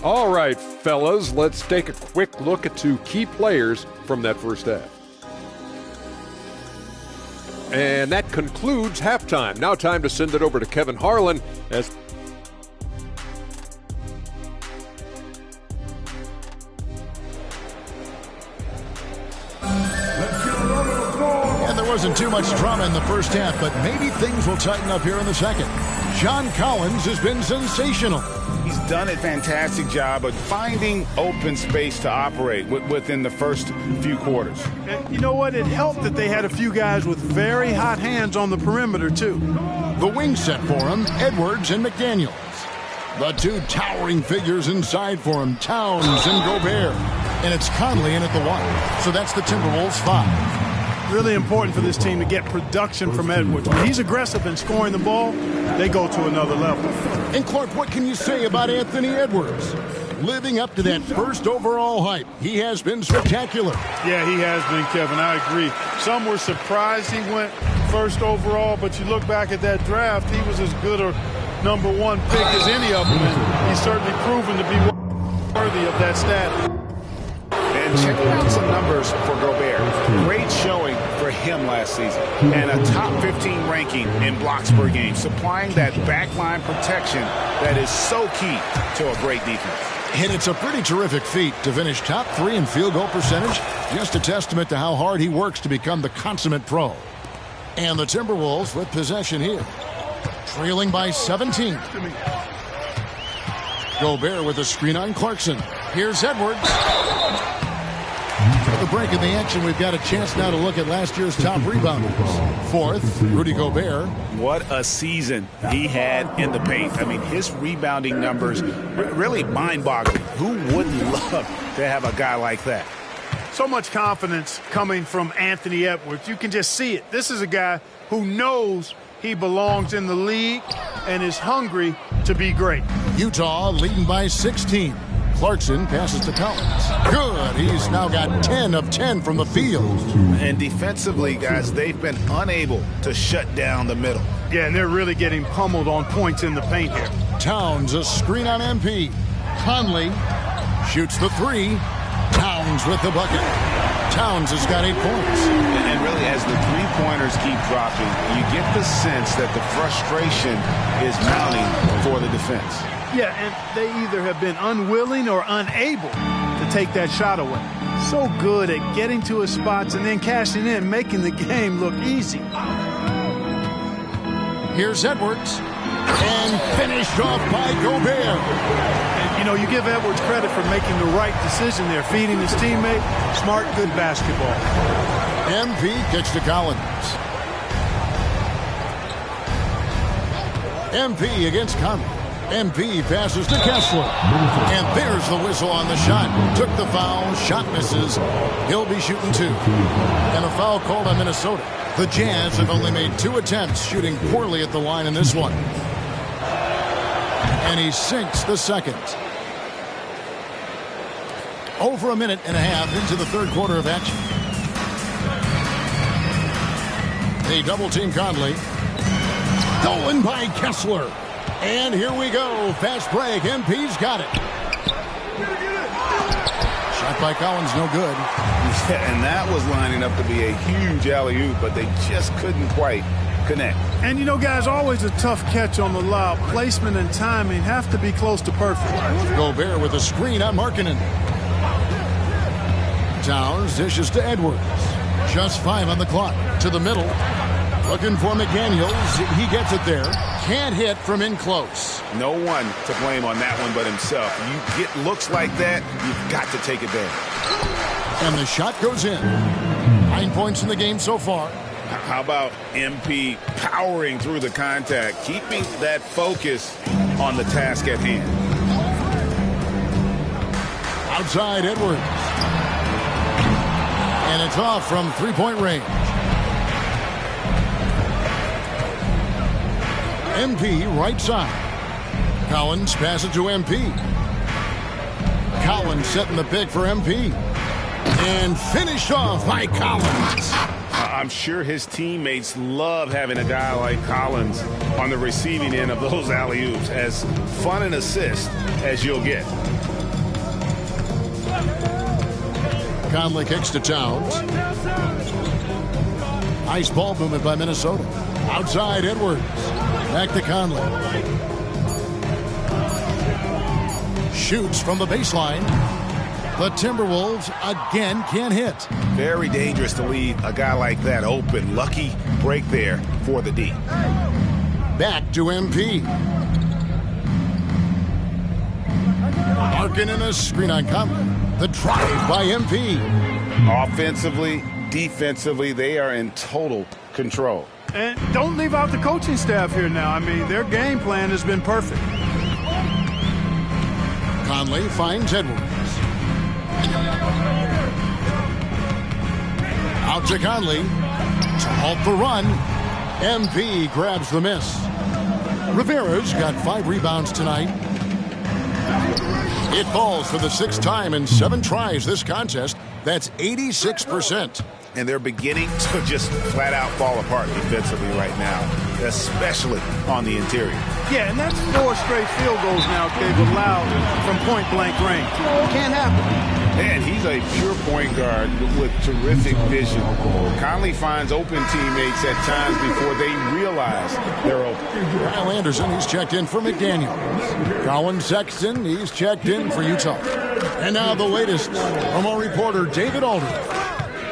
All right, fellas, let's take a quick look at 2 key players from that first half. And that concludes halftime. Now time to send it over to Kevin Harlan as wasn't too much drama in the first half, but maybe things will tighten up here in the second. John Collins has been sensational. He's done a fantastic job of finding open space to operate within the first few quarters. You know what? It helped that they had a few guys with very hot hands on the perimeter, too. The wing set for him, Edwards and McDaniels. The 2 towering figures inside for him, Towns and Gobert. And it's Conley in at the 1. So that's the Timberwolves 5. Really important for this team to get production from Edwards. When he's aggressive in scoring the ball, they go to another level. And Clark, what can you say about Anthony Edwards? Living up to that first overall hype, he has been spectacular. Yeah, he has been, Kevin. I agree. Some were surprised he went first overall, but you look back at that draft, he was as good a number 1 pick as any of them, and he's certainly proven to be worthy of that status. And checking out some numbers for Gobert. Great showing for him last season. And a top 15 ranking in blocks per game, supplying that backline protection that is so key to a great defense. And it's a pretty terrific feat to finish top 3 in field goal percentage. Just a testament to how hard he works to become the consummate pro. And the Timberwolves with possession here. Trailing by 17. Gobert with a screen on Clarkson. Here's Edwards. At the break in the action, we've got a chance now to look at last year's top rebounders. 4th, Rudy Gobert. What a season he had in the paint. I mean, his rebounding numbers really mind-boggling. Who wouldn't love to have a guy like that? So much confidence coming from Anthony Edwards. You can just see it. This is a guy who knows He belongs in the league and is hungry to be great. Utah leading by 16. Clarkson passes to Collins. Good. He's now got 10 of 10 from the field. And defensively, guys, they've been unable to shut down the middle. Yeah, and they're really getting pummeled on points in the paint here. Towns, a screen on MP. Conley shoots the three. Towns with the bucket. Towns has got 8 points. And really, as the three-pointers keep dropping, you get the sense that the frustration is mounting for the defense. Yeah, and they either have been unwilling or unable to take that shot away. So good at getting to his spots and then cashing in, making the game look easy. Here's Edwards. And finished off by Gobert. And, you know, you give Edwards credit for making the right decision there, feeding his teammate. Smart, good basketball. MP kicks to Collins. MP against Conley. MP passes to Kessler. And there's the whistle on the shot. Took the foul. Shot misses. He'll be shooting 2. And a foul called on Minnesota. The Jazz have only made 2 attempts, shooting poorly at the line in this one. And he sinks the second. Over a minute and a half into the third quarter of action. They double-team Conley. Stolen by Kessler. And here we go. Fast break. MP's got it. Shot by Collins, no good. Yeah, and that was lining up to be a huge alley-oop, but they just couldn't quite connect. And, you know, guys, always a tough catch on the lob. Placement and timing have to be close to perfect. Gobert with a screen on Markkanen. Towns dishes to Edwards. Just 5 on the clock. To the middle. Looking for McDaniels. He gets it there. Can't hit from in close. No one to blame on that one but himself. You get looks like that, you've got to take advantage. And the shot goes in. 9 points in the game so far. How about MP powering through the contact, keeping that focus on the task at hand? Outside Edwards. And it's off from three-point range. MP right side. Collins passes to MP. Collins setting the pick for MP. And finished off by Collins. I'm sure his teammates love having a guy like Collins on the receiving end of those alley-oops. As fun an assist as you'll get. Conley kicks to Towns. Nice ball movement by Minnesota. Outside Edwards. Back to Conley. Shoots from the baseline. The Timberwolves again can't hit. Very dangerous to leave a guy like that open. Lucky break there for the D. Back to MP. Markkanen a screen on Conley. The drive by MP. Offensively, defensively, they are in total control. And don't leave out the coaching staff here now. I mean, their game plan has been perfect. Conley finds Edwards. Out to Conley. To halt the run. MP grabs the miss. Rivera's got 5 rebounds tonight. It falls for the 6th time in 7 tries this contest. That's 86%. And they're beginning to just flat out fall apart defensively right now, especially on the interior. Yeah, and that's 4 straight field goals now they've allowed from point-blank range. Can't happen. And he's a pure point guard with terrific vision. Conley finds open teammates at times before they realize they're open. Kyle Anderson, he's checked in for McDaniel. Colin Sexton, he's checked in for Utah. And now the latest from our reporter, David Aldridge.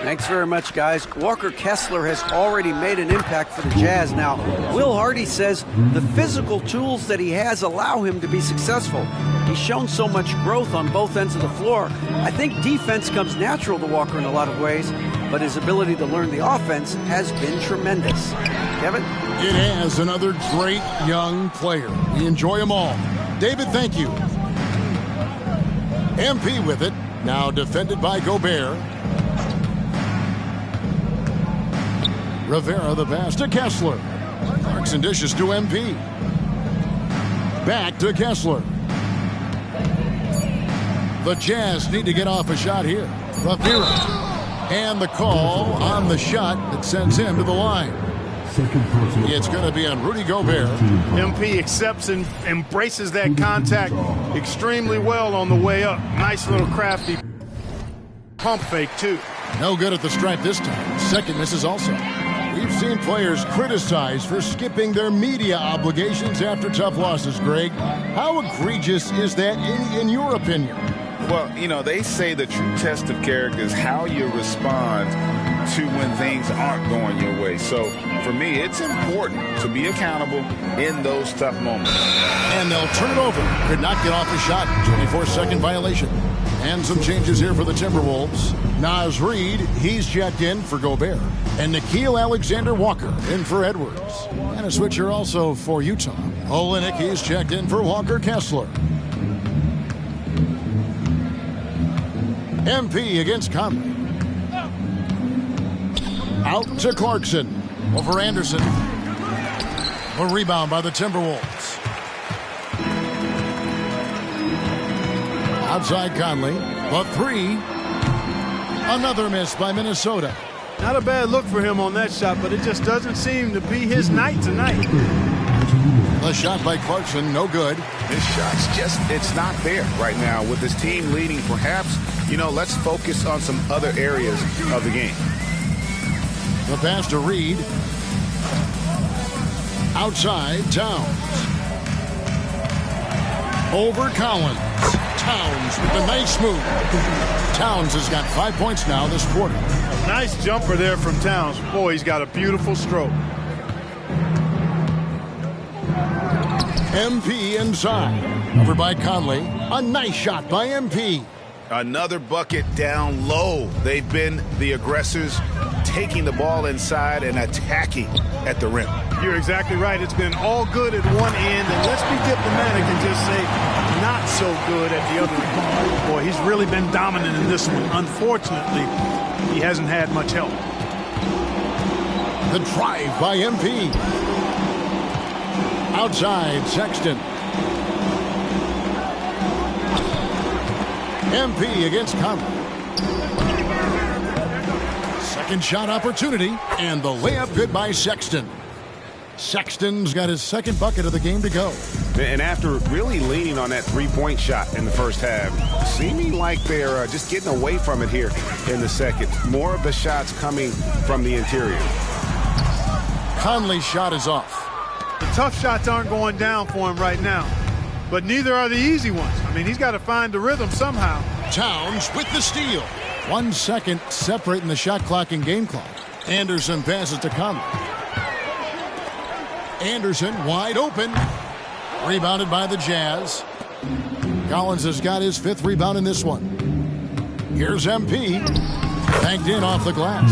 Thanks very much, guys. Walker Kessler has already made an impact for the Jazz. Now, Will Hardy says the physical tools that he has allow him to be successful. He's shown so much growth on both ends of the floor. I think defense comes natural to Walker in a lot of ways, but his ability to learn the offense has been tremendous. Kevin? It has another great young player. We enjoy them all. David, thank you. MP with it. Now defended by Gobert. Rivera the pass to Kessler. Clarkson dishes to MP. Back to Kessler. The Jazz need to get off a shot here. Rivera. And the call on the shot that sends him to the line. It's going to be on Rudy Gobert. MP accepts and embraces that contact extremely well on the way up. Nice little crafty pump fake, too. No good at the stripe this time. Second misses also. We've seen players criticized for skipping their media obligations after tough losses, Greg. How egregious is that in your opinion? Well, you know, they say the true test of character is how you respond to when things aren't going your way. So, for me, it's important to be accountable in those tough moments. And they'll turn it over. Could not get off the shot. 24-second violation. And some changes here for the Timberwolves. Naz Reid, he's checked in for Gobert. And Nickeil Alexander-Walker in for Edwards. And a switcher also for Utah. Olynyk, he's checked in for Walker Kessler. MP against Conley. Out to Clarkson. Over Anderson. A rebound by the Timberwolves. Outside Conley. The three. Another miss by Minnesota. Not a bad look for him on that shot, but it just doesn't seem to be his night tonight. The shot by Clarkson, no good. This shot's just, it's not there right now. With this team leading, perhaps, you know, let's focus on some other areas of the game. The pass to Reid. Outside, Towns. Over Collins. Towns with a nice move. Towns has got 5 points now this quarter. Nice jumper there from Towns. Boy, he's got a beautiful stroke. MP inside. Over by Conley. A nice shot by MP. Another bucket down low. They've been the aggressors, taking the ball inside and attacking at the rim. You're exactly right. It's been all good at one end, and let's be diplomatic and just say not so good at the other end. Boy, he's really been dominant in this one. Unfortunately, he hasn't had much help. The drive by MP. Outside, Sexton. MP against Conley. Second shot opportunity, and the layup good by Sexton. Sexton's got his second bucket of the game to go. And after really leaning on that three-point shot in the first half, seeming like they're just getting away from it here in the second. More of the shots coming from the interior. Conley's shot is off. The tough shots aren't going down for him right now, but neither are the easy ones. I mean, he's got to find the rhythm somehow. Towns with the steal. 1 second separating the shot clock and game clock. Anderson passes to Conley. Anderson wide open. Rebounded by the Jazz. Collins has got his 5th rebound in this one. Here's MP. Banked in off the glass.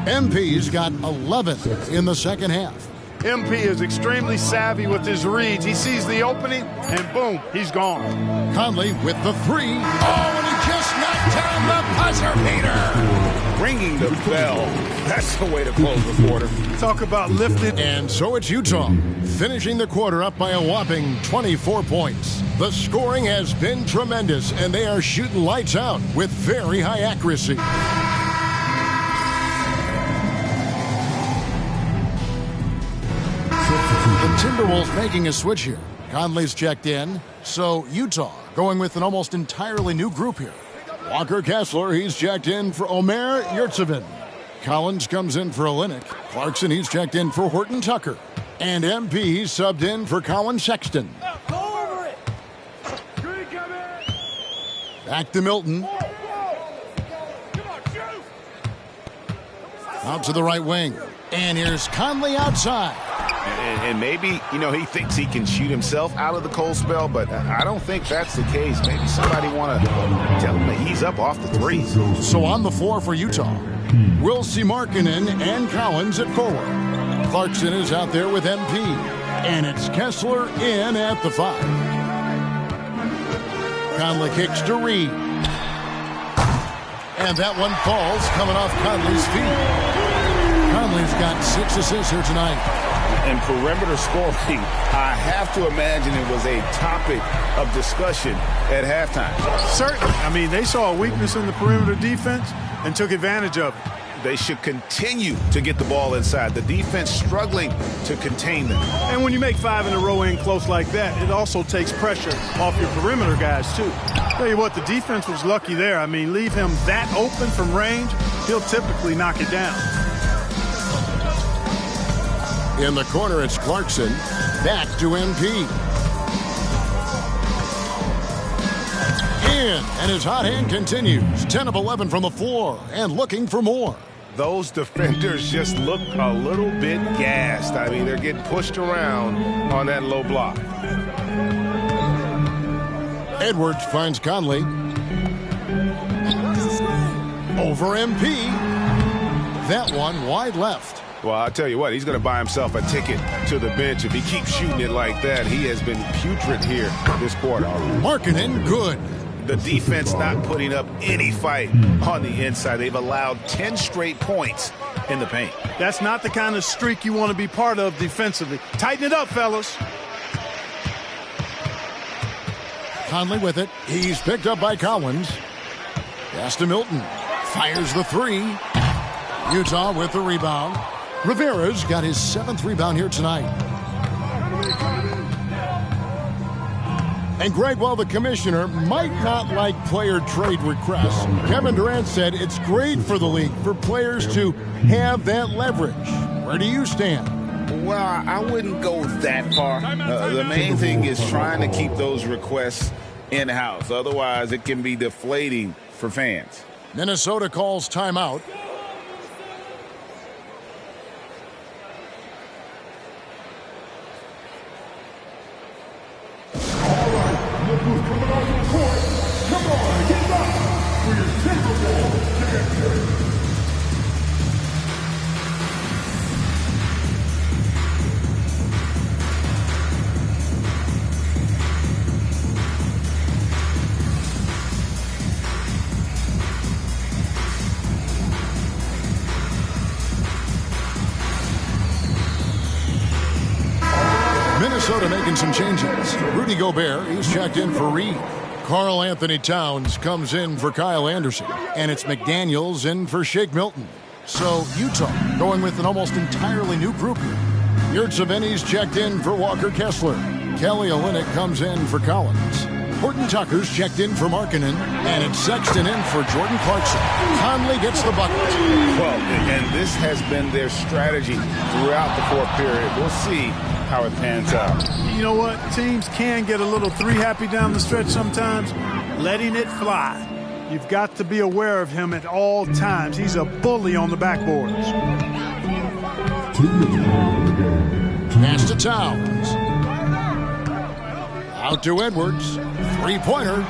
MP's got 11 in the second half. MP is extremely savvy with his reads. He sees the opening, and boom, he's gone. Conley with the 3. Oh, and he just knocked down the buzzer beater. Ringing the bell. That's the way to close the quarter. Talk about lifted. And so it's Utah, finishing the quarter up by a whopping 24 points. The scoring has been tremendous, and they are shooting lights out with very high accuracy. The Timberwolves making a switch here. Conley's checked in, so Utah going with an almost entirely new group here. Walker Kessler, he's checked in for Omer Yurtseven. Collins comes in for Olynyk. Clarkson, he's checked in for Horton Tucker. And MP subbed in for Colin Sexton. Back to Milton. Out to the right wing. And here's Conley outside. And maybe, you know, he thinks he can shoot himself out of the cold spell, but I don't think that's the case. Maybe somebody want to tell him to ease up off the 3. So on the floor for Utah, we'll see Markkanen and Collins at forward. Clarkson is out there with MP. And it's Kessler in at the 5. Conley kicks to Reid. And that one falls coming off Conley's feet. Conley's got 6 assists here tonight. And perimeter scoring, I have to imagine it was a topic of discussion at halftime. Certainly. I mean, they saw a weakness in the perimeter defense and took advantage of it. They should continue to get the ball inside. The defense struggling to contain them. And when you make 5 in a row in close like that, it also takes pressure off your perimeter guys, too. Tell you what, the defense was lucky there. I mean, leave him that open from range, he'll typically knock it down. In the corner, it's Clarkson. Back to MP. In, and his hot hand continues. 10 of 11 from the floor and looking for more. Those defenders just look a little bit gassed. I mean, they're getting pushed around on that low block. Edwards finds Conley. Over MP. That one wide left. Well, I'll tell you what, he's going to buy himself a ticket to the bench. If he keeps shooting it like that, he has been putrid here this quarter. Markkanen, good. The defense not putting up any fight on the inside. They've allowed 10 straight points in the paint. That's not the kind of streak you want to be part of defensively. Tighten it up, fellas. Conley with it. He's picked up by Collins. Pass to Milton. Fires the three. Utah with the rebound. Rivera's got his 7th rebound here tonight. And Greg, while the commissioner might not like player trade requests, Kevin Durant said it's great for the league for players to have that leverage. Where do you stand? Well, I wouldn't go that far. The main thing is trying to keep those requests in-house. Otherwise, it can be deflating for fans. Minnesota calls timeout. Minnesota making some changes. Rudy Gobert, he's checked in for Reed. Karl Anthony Towns comes in for Kyle Anderson. And it's McDaniels in for Shake Milton. So Utah going with an almost entirely new group here. Yurtseven's checked in for Walker Kessler. Kelly Olynyk comes in for Collins. Horton Tucker's checked in for Markkanen. And it's Sexton in for Jordan Clarkson. Conley gets the bucket. Well, and this has been their strategy throughout the fourth period. We'll see how it pans out. You know what? Teams can get a little three happy down the stretch sometimes. Letting it fly. You've got to be aware of him at all times. He's a bully on the backboards. Pass to Towns. Out to Edwards. Three-pointer.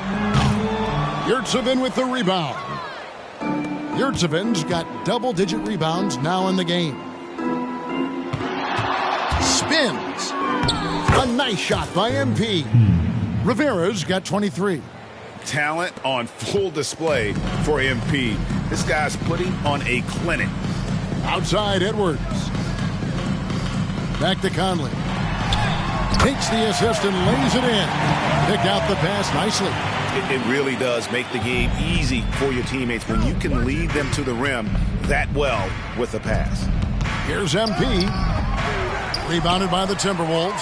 Yurtseven with the rebound. Yurtseven's got double-digit rebounds now in the game. Spins. A nice shot by MP. Rivera's got 23. Talent on full display for MP. This guy's putting on a clinic. Outside Edwards. Back to Conley. Takes the assist and lays it in. Pick out the pass nicely. It really does make the game easy for your teammates when you can lead them to the rim that well with the pass. Here's MP. Rebounded by the Timberwolves.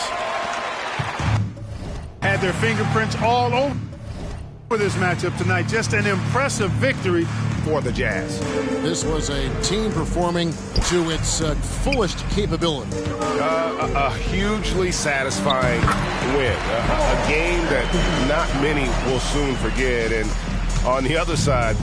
Had their fingerprints all over this matchup tonight. Just an impressive victory for the Jazz. This was a team performing to its fullest capability. A hugely satisfying win. A game that not many will soon forget. And on the other side,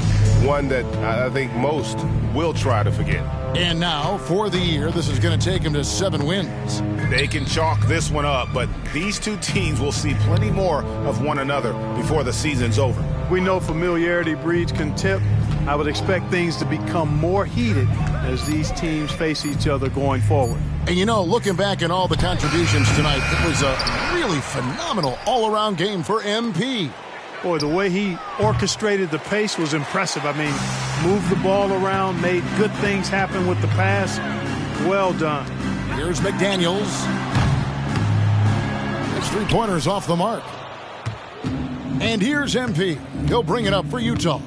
one that I think most will try to forget. And now, for the year, this is going to take them to 7 wins. They can chalk this one up, but these two teams will see plenty more of one another before the season's over. We know familiarity breeds contempt. I would expect things to become more heated as these teams face each other going forward. And you know, looking back at all the contributions tonight, it was a really phenomenal all-around game for MP. Boy, the way he orchestrated the pace was impressive. I mean, moved the ball around, made good things happen with the pass. Well done. Here's McDaniels. His three-pointers off the mark. And here's MP. He'll bring it up for Utah.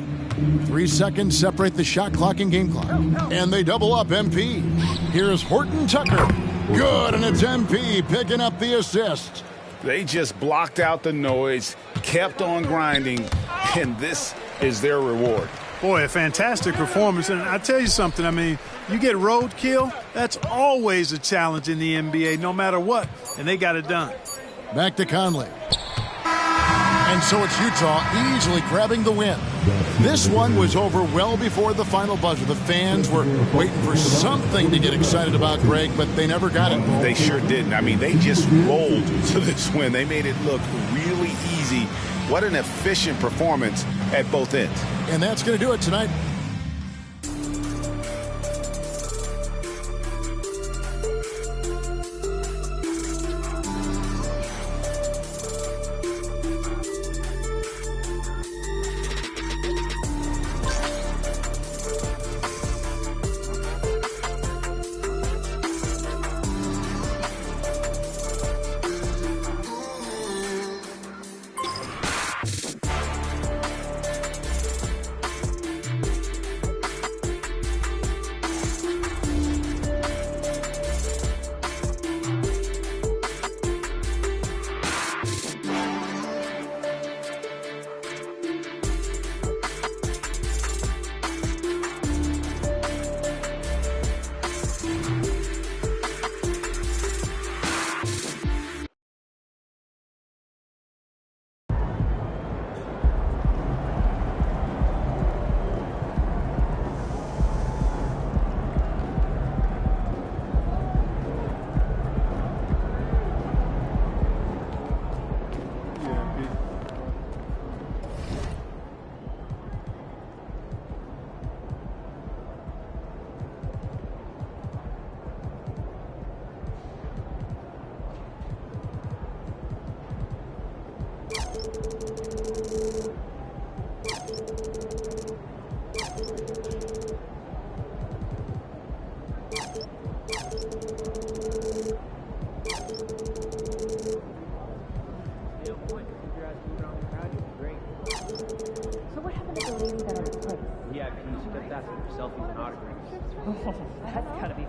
3 seconds separate the shot clock and game clock. And they double up MP. Here's Horton Tucker. Good, and it's MP picking up the assist. They just blocked out the noise, kept on grinding, and this is their reward. Boy, a fantastic performance. And I tell you something, I mean, you get roadkill, that's always a challenge in the NBA, no matter what. And they got it done. Back to Conley. And so it's Utah easily grabbing the win. This one was over well before the final buzzer. The fans were waiting for something to get excited about, Greg, but they never got it. They sure didn't. I mean, they just rolled to this win. They made it look really easy. What an efficient performance at both ends. And that's going to do it tonight. That's gotta be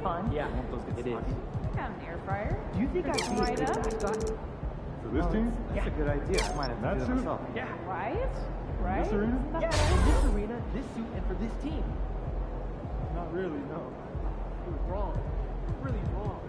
fun. Yeah, I want those good spots. Got an air fryer. Do you think I'd be right up? For this team? That's a good idea. I might have to do that myself. Yeah. Right? Right? This arena? Yeah, for this arena, this suit, and for this team. Not really, no. It was wrong. Really wrong.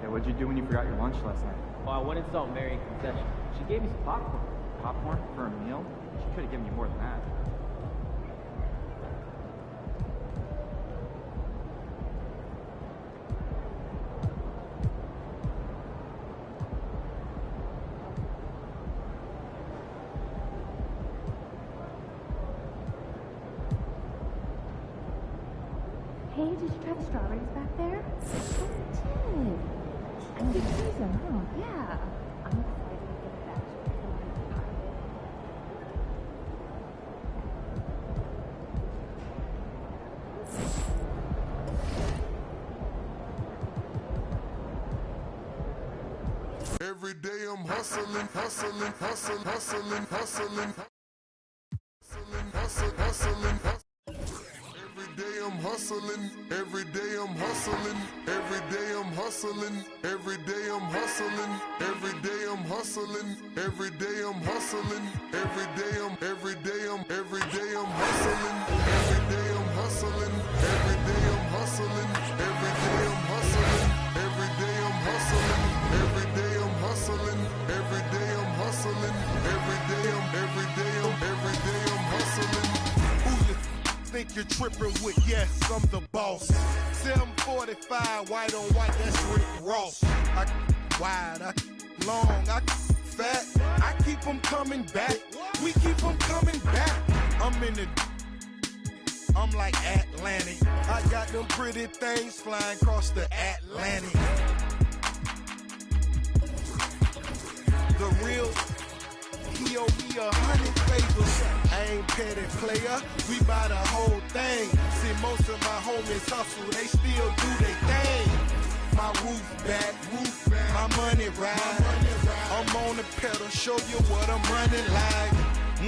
What'd you do when you forgot your lunch last night? Well, I went and saw Mary in concession. She gave me some popcorn. Popcorn for a meal? She could have given you more than that. Hey, did you try the strawberries back there? Oh, I did. And big season, huh? Yeah. I'm excited to get it back to Every day I'm hustling, hustling, hustling, hustling, hustling, hustling, hustling, hustling. Every day I'm hustling, every day I'm hustling, every day I'm hustling, every day I'm hustling, every day I'm hustling, every day I'm hustling, every day I'm hustling, every day I'm hustling, every day I'm hustling, every day I'm hustling, every day I'm hustling, every day I'm hustling, every day I'm hustling, every day I'm hustling, every day I'm hustling. Who you think you're tripping with? Yes, I'm the boss. 745, white on white, that's Rick Ross. I long. I fat, I keep them coming back. We keep them coming back. I'm like Atlantic. I got them pretty things flying across the Atlantic. The real, he owe me 100 favors. I ain't petty player, we buy the whole thing. See, most of my homies hustle, they still do their thing. My roof back, my money ride. I'm on the pedal, show you what I'm running like.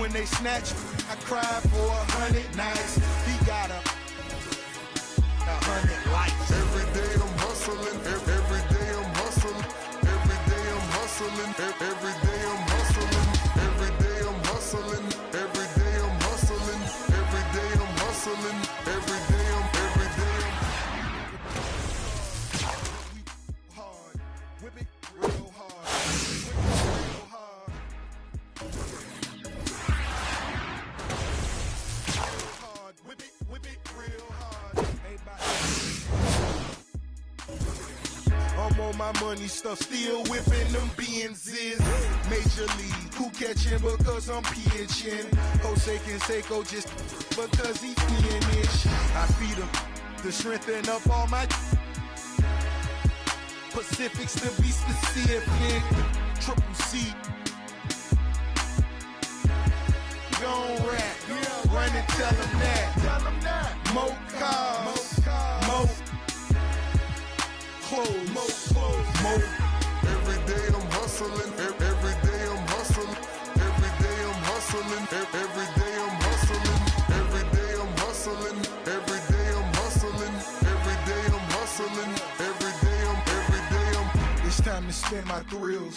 When they snatch, I cry for 100 nights. He got 100 likes. Every day I'm hustling, every day I'm hustling, every day I'm hustling, every day I'm hustling, every day I'm hustling, every day I'm hustling, every day I'm hustling, every day I'm hard, whip it real hard, whip it real hard. Whip it real hard. I'm on my money stuff, still whipping them Benzes. Major league, who catching because I'm pitching. Jose Canseco just because he finish. I feed him to strengthen up all my Pacifics to be specific. Triple C. Gon' rap, run and tell them that. More cars, more clothes, more. Every day I'm hustling, every day I'm hustling, every day I'm hustling, every day I'm hustling, every day I'm hustling, every day I'm hustling, every day I'm hustling, every day I'm. It's time to spend my thrills.